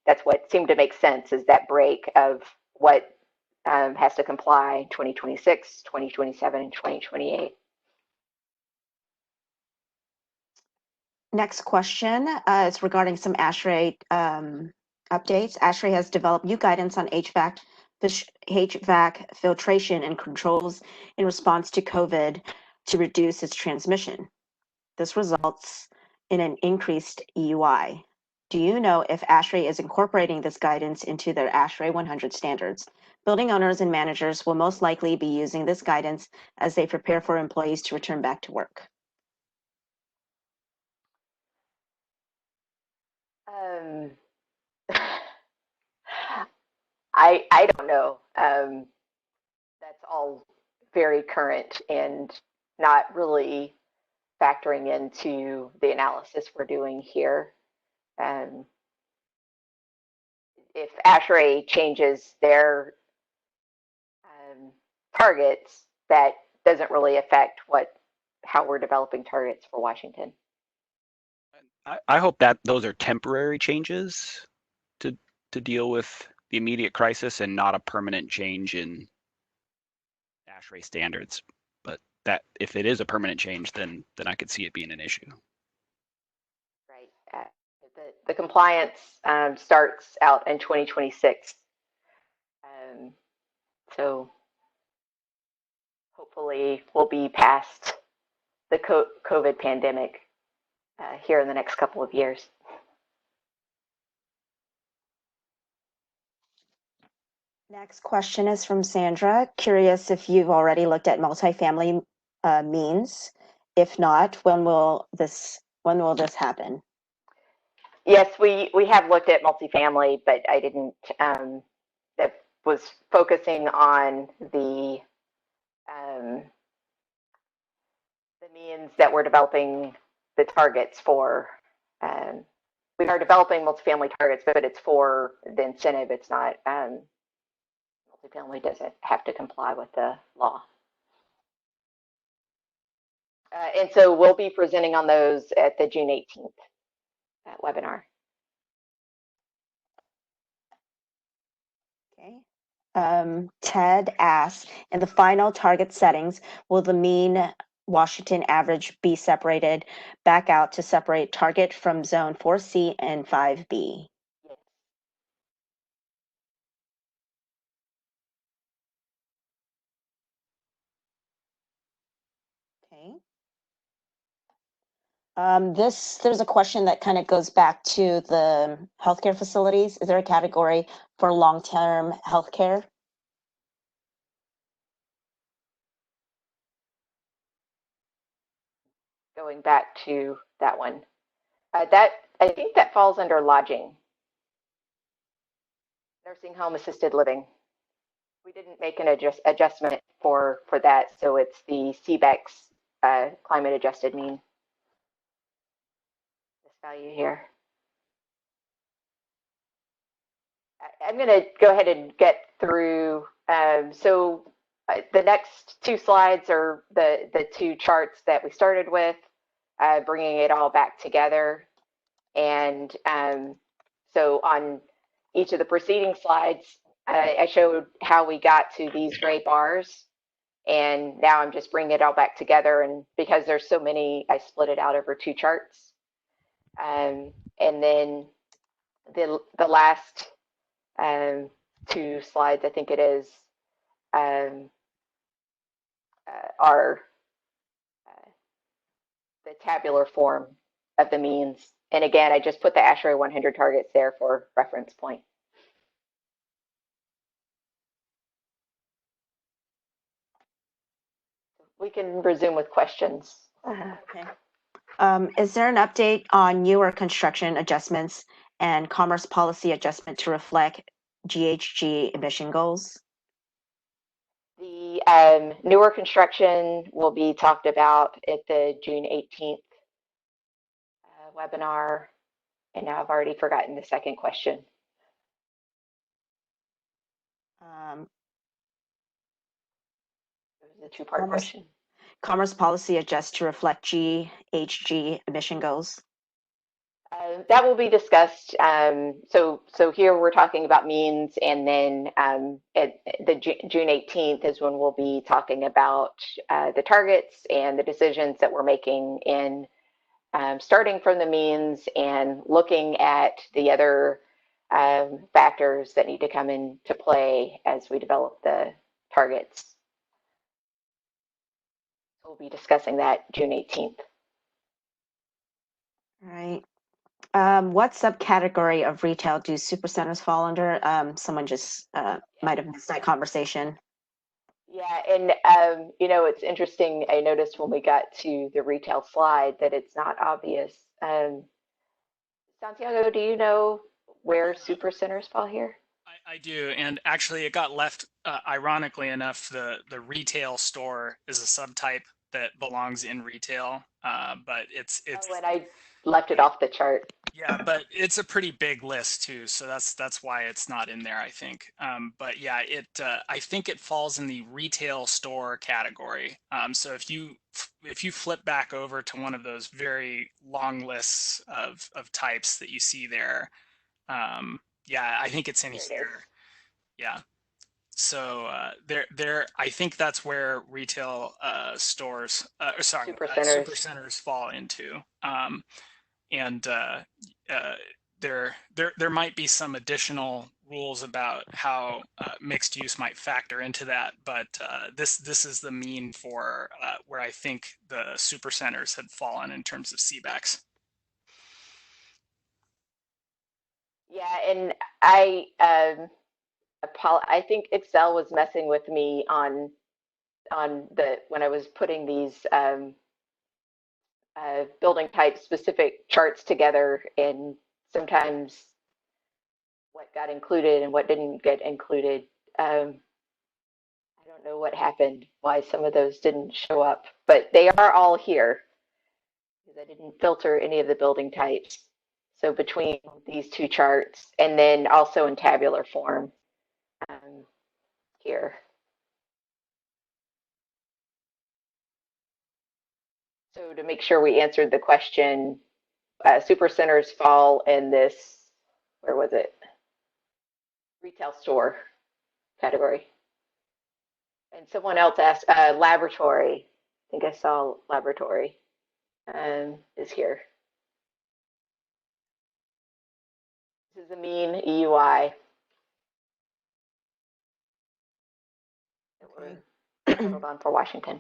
that's what seemed to make sense, is that break of what has to comply 2026, 2027, and 2028. Next question is regarding some ASHRAE updates. ASHRAE has developed new guidance on HVAC filtration and controls in response to COVID to reduce its transmission. This results in an increased EUI. Do you know if ASHRAE is incorporating this guidance into their ASHRAE 100 standards? Building owners and managers will most likely be using this guidance as they prepare for employees to return back to work. I don't know. That's all very current and not really factoring into the analysis we're doing here. If ASHRAE changes their targets, that doesn't really affect how we're developing targets for Washington. I hope that those are temporary changes to to deal with the immediate crisis and not a permanent change in ASHRAE standards. But that if it is a permanent change, then I could see it being an issue. Right. The compliance starts out in 2026. So hopefully we'll be past the COVID pandemic here in the next couple of years. Next question is from Sandra. Curious if you've already looked at multifamily means. If not, when will this happen? Yes, we have looked at multifamily, but I didn't. That was focusing on the means that we're developing the targets for. We are developing multifamily targets, but it's for the incentive. It's not. Multifamily doesn't have to comply with the law. And so we'll be presenting on those at the June 18th webinar. Okay. Ted asks, in the final target settings, will the mean Washington average be separated back out to separate target from zone 4C and 5B? Yes. Okay. There's a question that kind of goes back to the healthcare facilities. Is there a category for long-term healthcare? Going back to that one, that I think that falls under lodging, nursing home, assisted living. We didn't make an adjustment for that, so it's the CBEX climate adjusted mean. This value here. I'm going to go ahead and get through. So the next two slides are the two charts that we started with, bringing it all back together. And so on each of the preceding slides, I showed how we got to these gray bars. And now I'm just bringing it all back together. And because there's so many, I split it out over two charts. And then the last two slides, I think it is, are the tabular form of the means. And again, I just put the ASHRAE 100 targets there for reference point. We can resume with questions. Okay. Is there an update on newer construction adjustments and commerce policy adjustment to reflect GHG emission goals? The newer construction will be talked about at the June 18th webinar. And now I've already forgotten the second question. It was a two-part question. Commerce policy adjust to reflect GHG emission goals? That will be discussed. So here we're talking about means, and then at the June 18th is when we'll be talking about the targets and the decisions that we're making in starting from the means and looking at the other factors that need to come into play as we develop the targets. We'll be discussing that June 18th. All right. What subcategory of retail do supercenters fall under? Someone just might have missed that conversation. Yeah, and you know, it's interesting. I noticed when we got to the retail slide that it's not obvious. Santiago, do you know where supercenters fall here? I do, and actually it got left, ironically enough, the retail store is a subtype that belongs in retail, but it's Oh, and I left it off the chart. yeah, but it's a pretty big list too, so that's why it's not in there, I think. But yeah, I think it falls in the retail store category. So if you flip back over to one of those very long lists of types that you see there, Yeah, I think it's in There it here. is. Yeah. So I think that's where retail stores, Supercenters. supercenters fall into. And there might be some additional rules about how mixed use might factor into that, but this is the mean for where I think the supercenters had fallen in terms of CBACs. Yeah, and I think Excel was messing with me on when I was putting these building type specific charts together, and sometimes what got included and what didn't get included. I don't know what happened, why some of those didn't show up, but they are all here because I didn't filter any of the building types. So between these two charts, and then also in tabular form here. So to make sure we answered the question, supercenters fall in this, where was it? Retail store category. And someone else asked laboratory. I think I saw laboratory is here. This is the mean EUI. Settled on for Washington.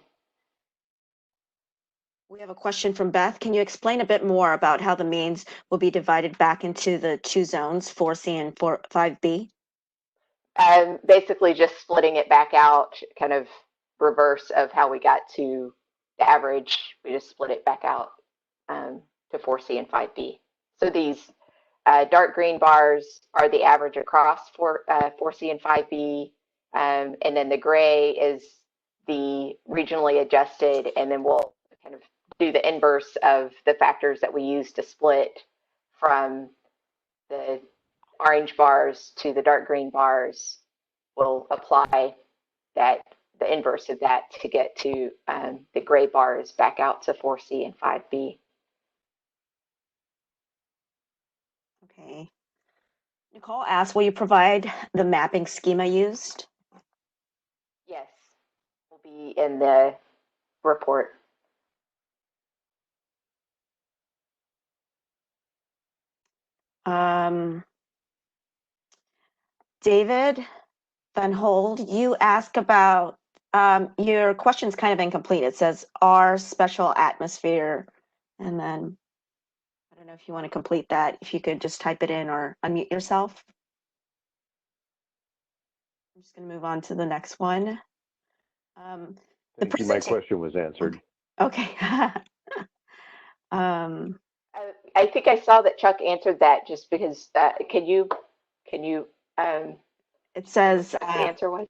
We have a question from Beth. Can you explain a bit more about how the means will be divided back into the two zones, 4C and 5B? Basically just splitting it back out, kind of reverse of how we got to the average. We just split it back out to 4C and 5B. So these dark green bars are the average across for 4C and 5B. And then the gray is the regionally adjusted, and then we'll kind of do the inverse of the factors that we use to split from the orange bars to the dark green bars. We'll apply the inverse of that to get to the gray bars back out to 4C and 5B. Okay. Nicole asked, will you provide the mapping schema used? Yes, will be in the report. David Van Hold, you ask about, your question's kind of incomplete. It says our special atmosphere, and then I don't know if you want to complete that, if you could just type it in or unmute yourself. I'm just going to move on to the next one. Thank you. My question was answered. Okay. I think I saw that Chuck answered that, just because. Can you? It says the answer was.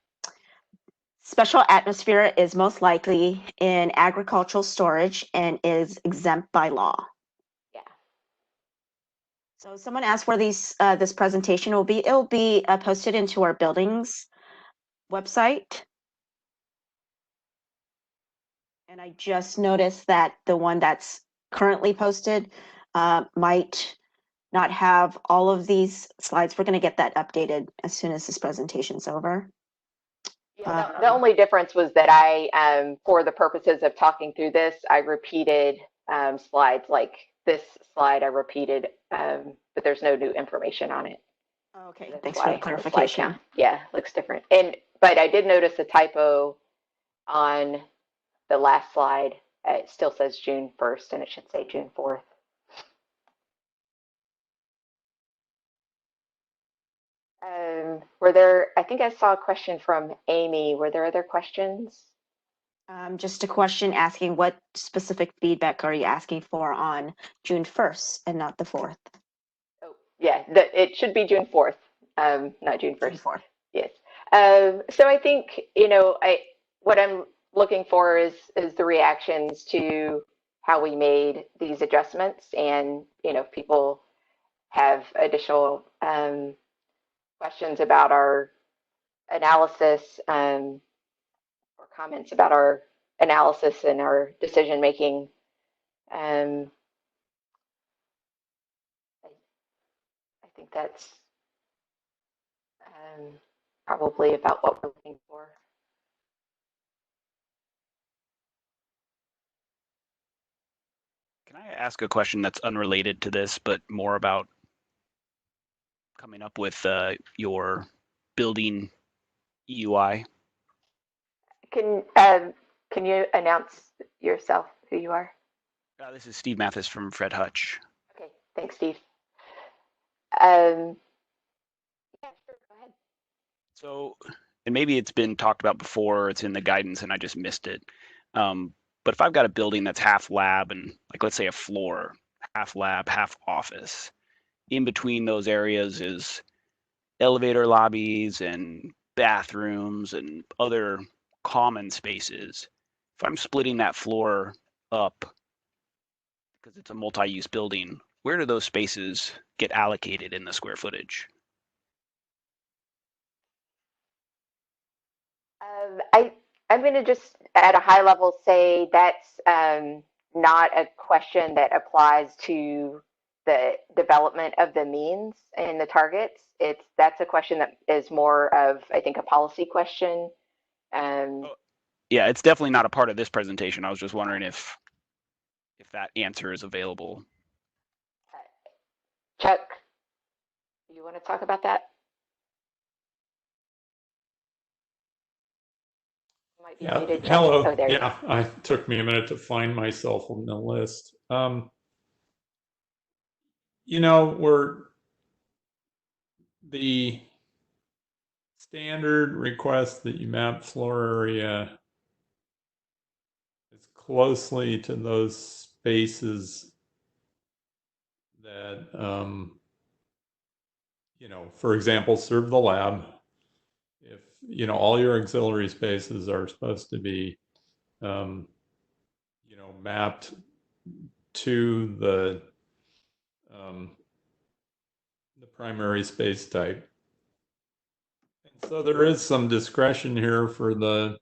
Special atmosphere is most likely in agricultural storage and is exempt by law. Yeah. So someone asked where this presentation will be. It'll be posted into our buildings website. And I just noticed that the one that's currently posted might not have all of these slides. We're going to get that updated as soon as this presentation's over. Yeah, the only difference was that I, for the purposes of talking through this, I repeated slides. Like this slide I repeated, but there's no new information on it. Okay, That's thanks for the clarification. Yeah, looks different. But I did notice a typo on the last slide. It still says June 1st, and it should say June 4th. I think I saw a question from Amy. Were there other questions? Just a question asking what specific feedback are you asking for on June 1st and not the 4th? Oh, yeah, it should be June 4th, not June 1st. June 4th. Yes. So I think, what I'm looking for is the reactions to how we made these adjustments, and, if people have additional questions about our analysis, or comments about our analysis and our decision making. I think that's probably about what we're looking for. Can I ask a question that's unrelated to this, but more about coming up with your building EUI? Can you announce yourself, who you are? This is Steve Mathis from Fred Hutch. Okay, thanks, Steve. Yeah, sure, go ahead. So, and maybe it's been talked about before, it's in the guidance and I just missed it. But if I've got a building that's half lab and like, let's say a floor, half lab, half office, in between those areas is elevator lobbies and bathrooms and other common spaces. If I'm splitting that floor up because it's a multi-use building, where do those spaces get allocated in the square footage? I'm going to just at a high level say that's not a question that applies to the development of the means and the targets. That's a question that is more of, I think, a policy question. Yeah, it's definitely not a part of this presentation. I was just wondering if that answer is available. Chuck, you want to talk about that? Yeah, muted, hello. Oh, there yeah, it took me a minute to find myself on the list. You know, the standard request that you map floor area as closely to those spaces that, you know, for example, serve the lab. If, you know, all your auxiliary spaces are supposed to be, you know, mapped to the primary space type. And so there is some discretion here for the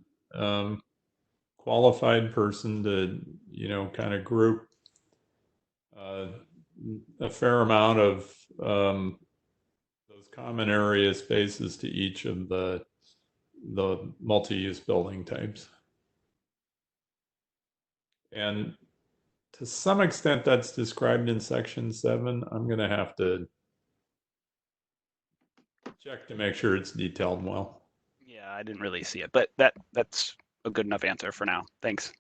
qualified person to, you know, kind of group a fair amount of those common area spaces to each of the multi-use building types. And to some extent that's described in section 7. I'm going to have to check to make sure it's detailed well. Yeah, I didn't really see it, but that's a good enough answer for now. Thanks.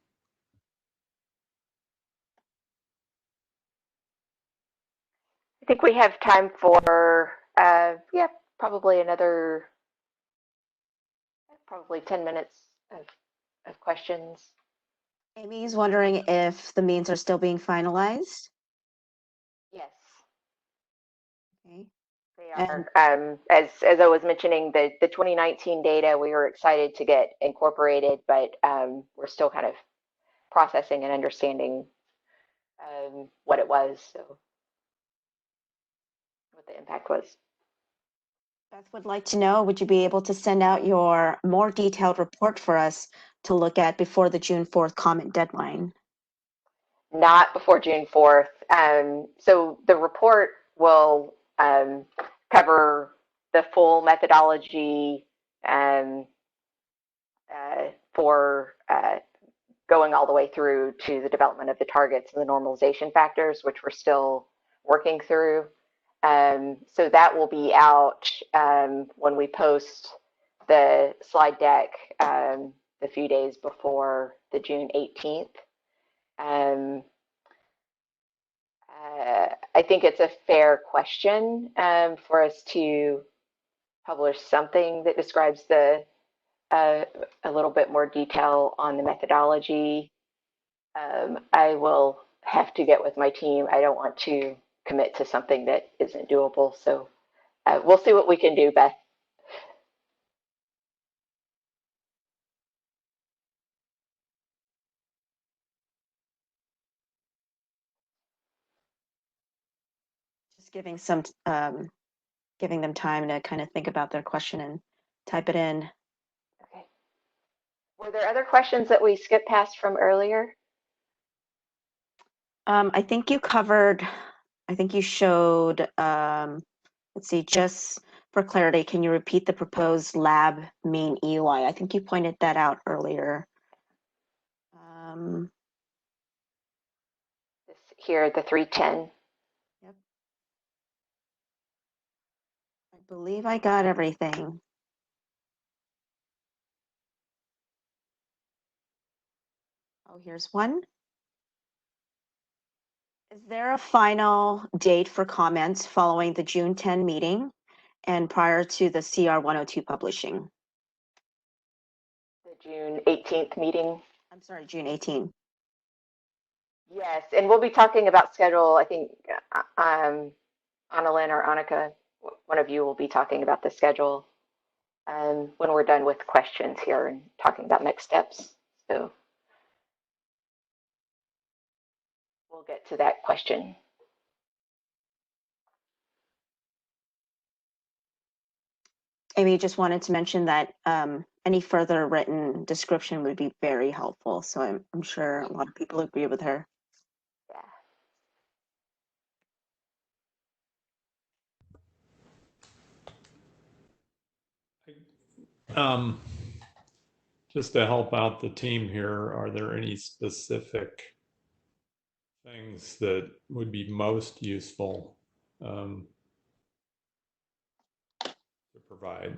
I think we have time for, yeah, probably another, probably 10 minutes of questions. Amy's wondering if the means are still being finalized. Yes. Okay. They are. As I was mentioning, the 2019 data, we were excited to get incorporated, but we're still kind of processing and understanding what it was, so what the impact was. Beth would like to know, would you be able to send out your more detailed report for us to look at before the June 4th comment deadline? Not before June 4th. So the report will cover the full methodology for going all the way through to the development of the targets and the normalization factors, which we're still working through. So that will be out when we post the slide deck a few days before the June 18th. I think it's a fair question for us to publish something that describes a little bit more detail on the methodology. I will have to get with my team. I don't want to commit to something that isn't doable. So we'll see what we can do, Beth. Just giving some, giving them time to kind of think about their question and type it in. Okay. Were there other questions that we skipped past from earlier? I think you covered, I think you showed, let's see, just for clarity, can you repeat the proposed lab mean EUI? I think you pointed that out earlier. This here, the 310. Yep. I believe I got everything. Oh, here's one. Is there a final date for comments following the June 10 meeting and prior to the CR 102 publishing? The June 18th meeting. I'm sorry, June 18. Yes, and we'll be talking about schedule. I think Annalyn or Annika, one of you will be talking about the schedule when we're done with questions here and talking about next steps. So we'll get to that question. Amy just wanted to mention that any further written description would be very helpful. So I'm sure a lot of people agree with her. Just to help out the team here, are there any specific things that would be most useful to provide?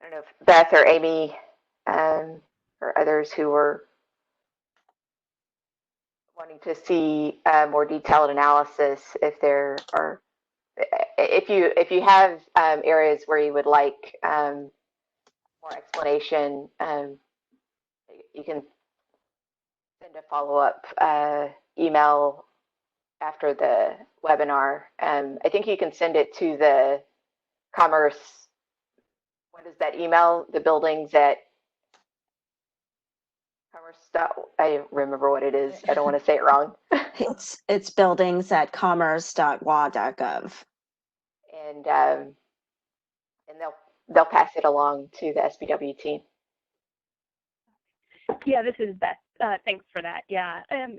I don't know if Beth or Amy or others who were wanting to see more detailed analysis, if there are, if you have areas where you would like more explanation, you can send a follow-up email after the webinar. I think you can send it to the Commerce. What is that email? The buildings at Commerce. I remember what it is. I don't want to say it wrong. It's buildings@commerce.wa.gov. And they'll pass it along to the SBW team. Yeah, this is Beth. Thanks for that. Yeah, I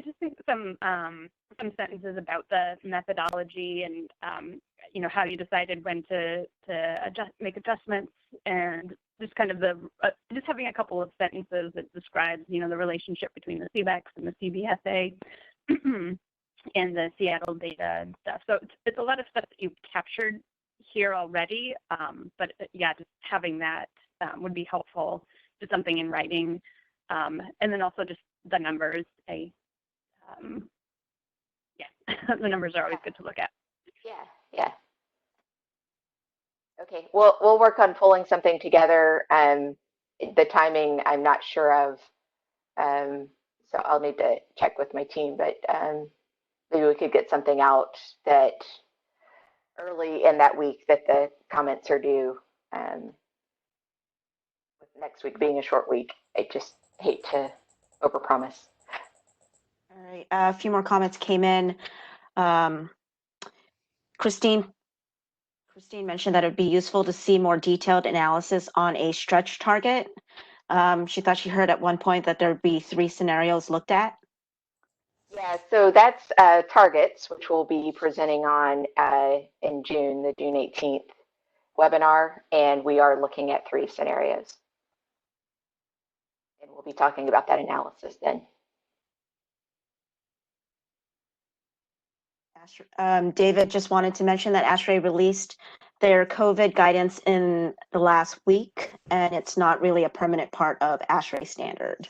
just think some sentences about the methodology and how you decided when to make adjustments, and just kind of just having a couple of sentences that describes the relationship between the CBEX and the CBSA and the Seattle data and stuff. So it's a lot of stuff that you've captured here already, but yeah, just having that would be helpful. Just something in writing, and then also just the numbers. The numbers are always good to look at. Yeah. Okay, we'll work on pulling something together. The timing I'm not sure of, so I'll need to check with my team. But maybe we could get something out that early in that week that the comments are due. With next week being a short week, I just hate to overpromise. All right, a few more comments came in. Christine mentioned that it would be useful to see more detailed analysis on a stretch target. She thought she heard at one point that there would be 3 scenarios looked at. Yeah, so that's targets, which we'll be presenting on in June, the June 18th webinar, and we are looking at 3 scenarios. And we'll be talking about that analysis then. David just wanted to mention that ASHRAE released their COVID guidance in the last week, and it's not really a permanent part of ASHRAE standard.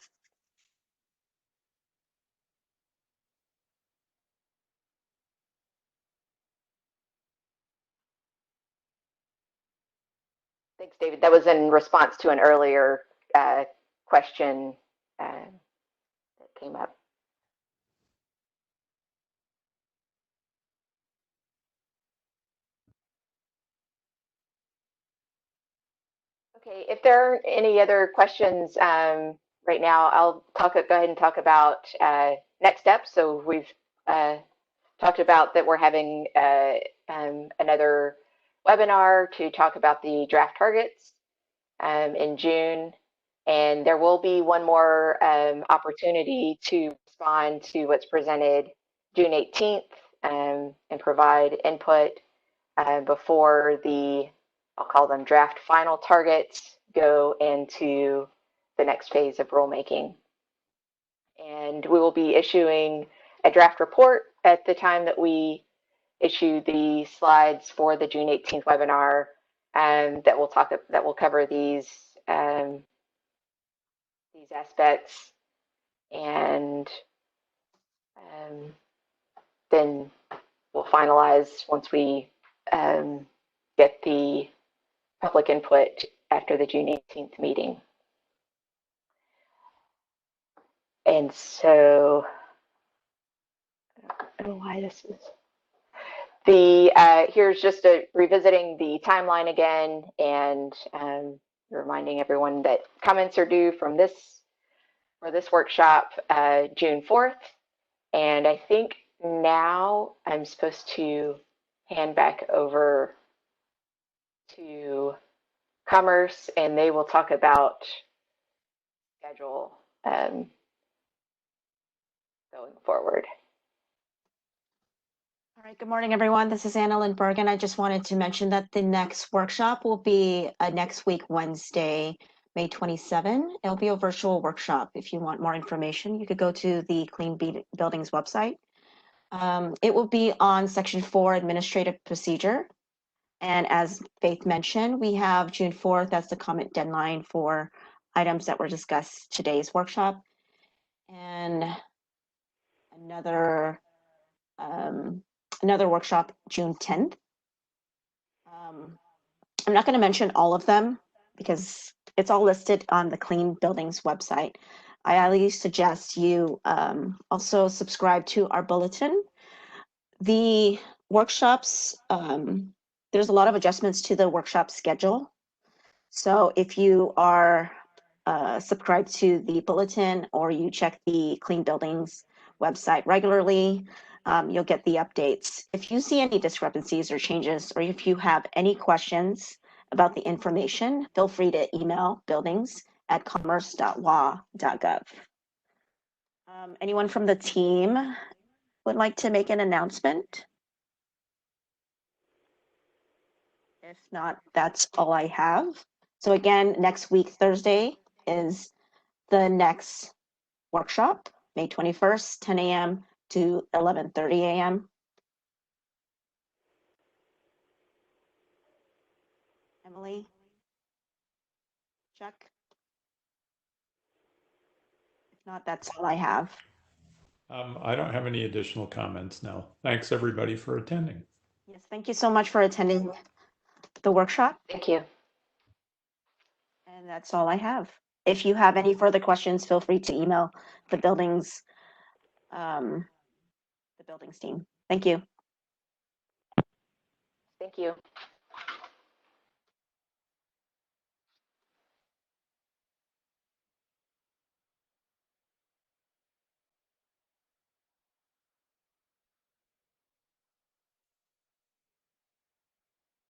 Thanks, David. That was in response to an earlier question that came up. Okay, if there are any other questions right now, I'll go ahead and talk about next steps. So we've talked about that we're having another webinar to talk about the draft targets in June. And there will be one more opportunity to respond to what's presented June 18th and provide input before the, I'll call them draft final targets, go into the next phase of rulemaking. And we will be issuing a draft report at the time that we issue the slides for the June 18th webinar, that will cover these aspects, and then we'll finalize once we get the public input after the June 18th meeting. And so, I don't know why this is. Here's just revisiting the timeline again, and reminding everyone that comments are due for this workshop June 4th. And I think now I'm supposed to hand back over to Commerce, and they will talk about schedule going forward. All right, good morning, everyone. This is Anna Lindberg, and I just wanted to mention that the next workshop will be next week, Wednesday, May 27. It'll be a virtual workshop. If you want more information, you could go to the Clean Buildings website. It will be on Section 4, Administrative Procedure. And as Faith mentioned, we have June 4th as the comment deadline for items that were discussed today's workshop. And another workshop June 10th. I'm not going to mention all of them because it's all listed on the Clean Buildings website. I highly suggest you also subscribe to our bulletin. The workshops, there's a lot of adjustments to the workshop schedule. So if you are subscribed to the bulletin or you check the Clean Buildings website regularly, you'll get the updates. If you see any discrepancies or changes, or if you have any questions about the information, feel free to email buildings@commerce.wa.gov. Anyone from the team would like to make an announcement? If not, that's all I have. So again, next week, Thursday, is the next workshop, May 21st, 10 a.m. to 11:30 a.m. Emily? Chuck? If not, that's all I have. I don't have any additional comments now. Thanks everybody for attending. Yes, thank you so much for attending the workshop. Thank you. And that's all I have. If you have any further questions, feel free to email the buildings team. Thank you. Thank you.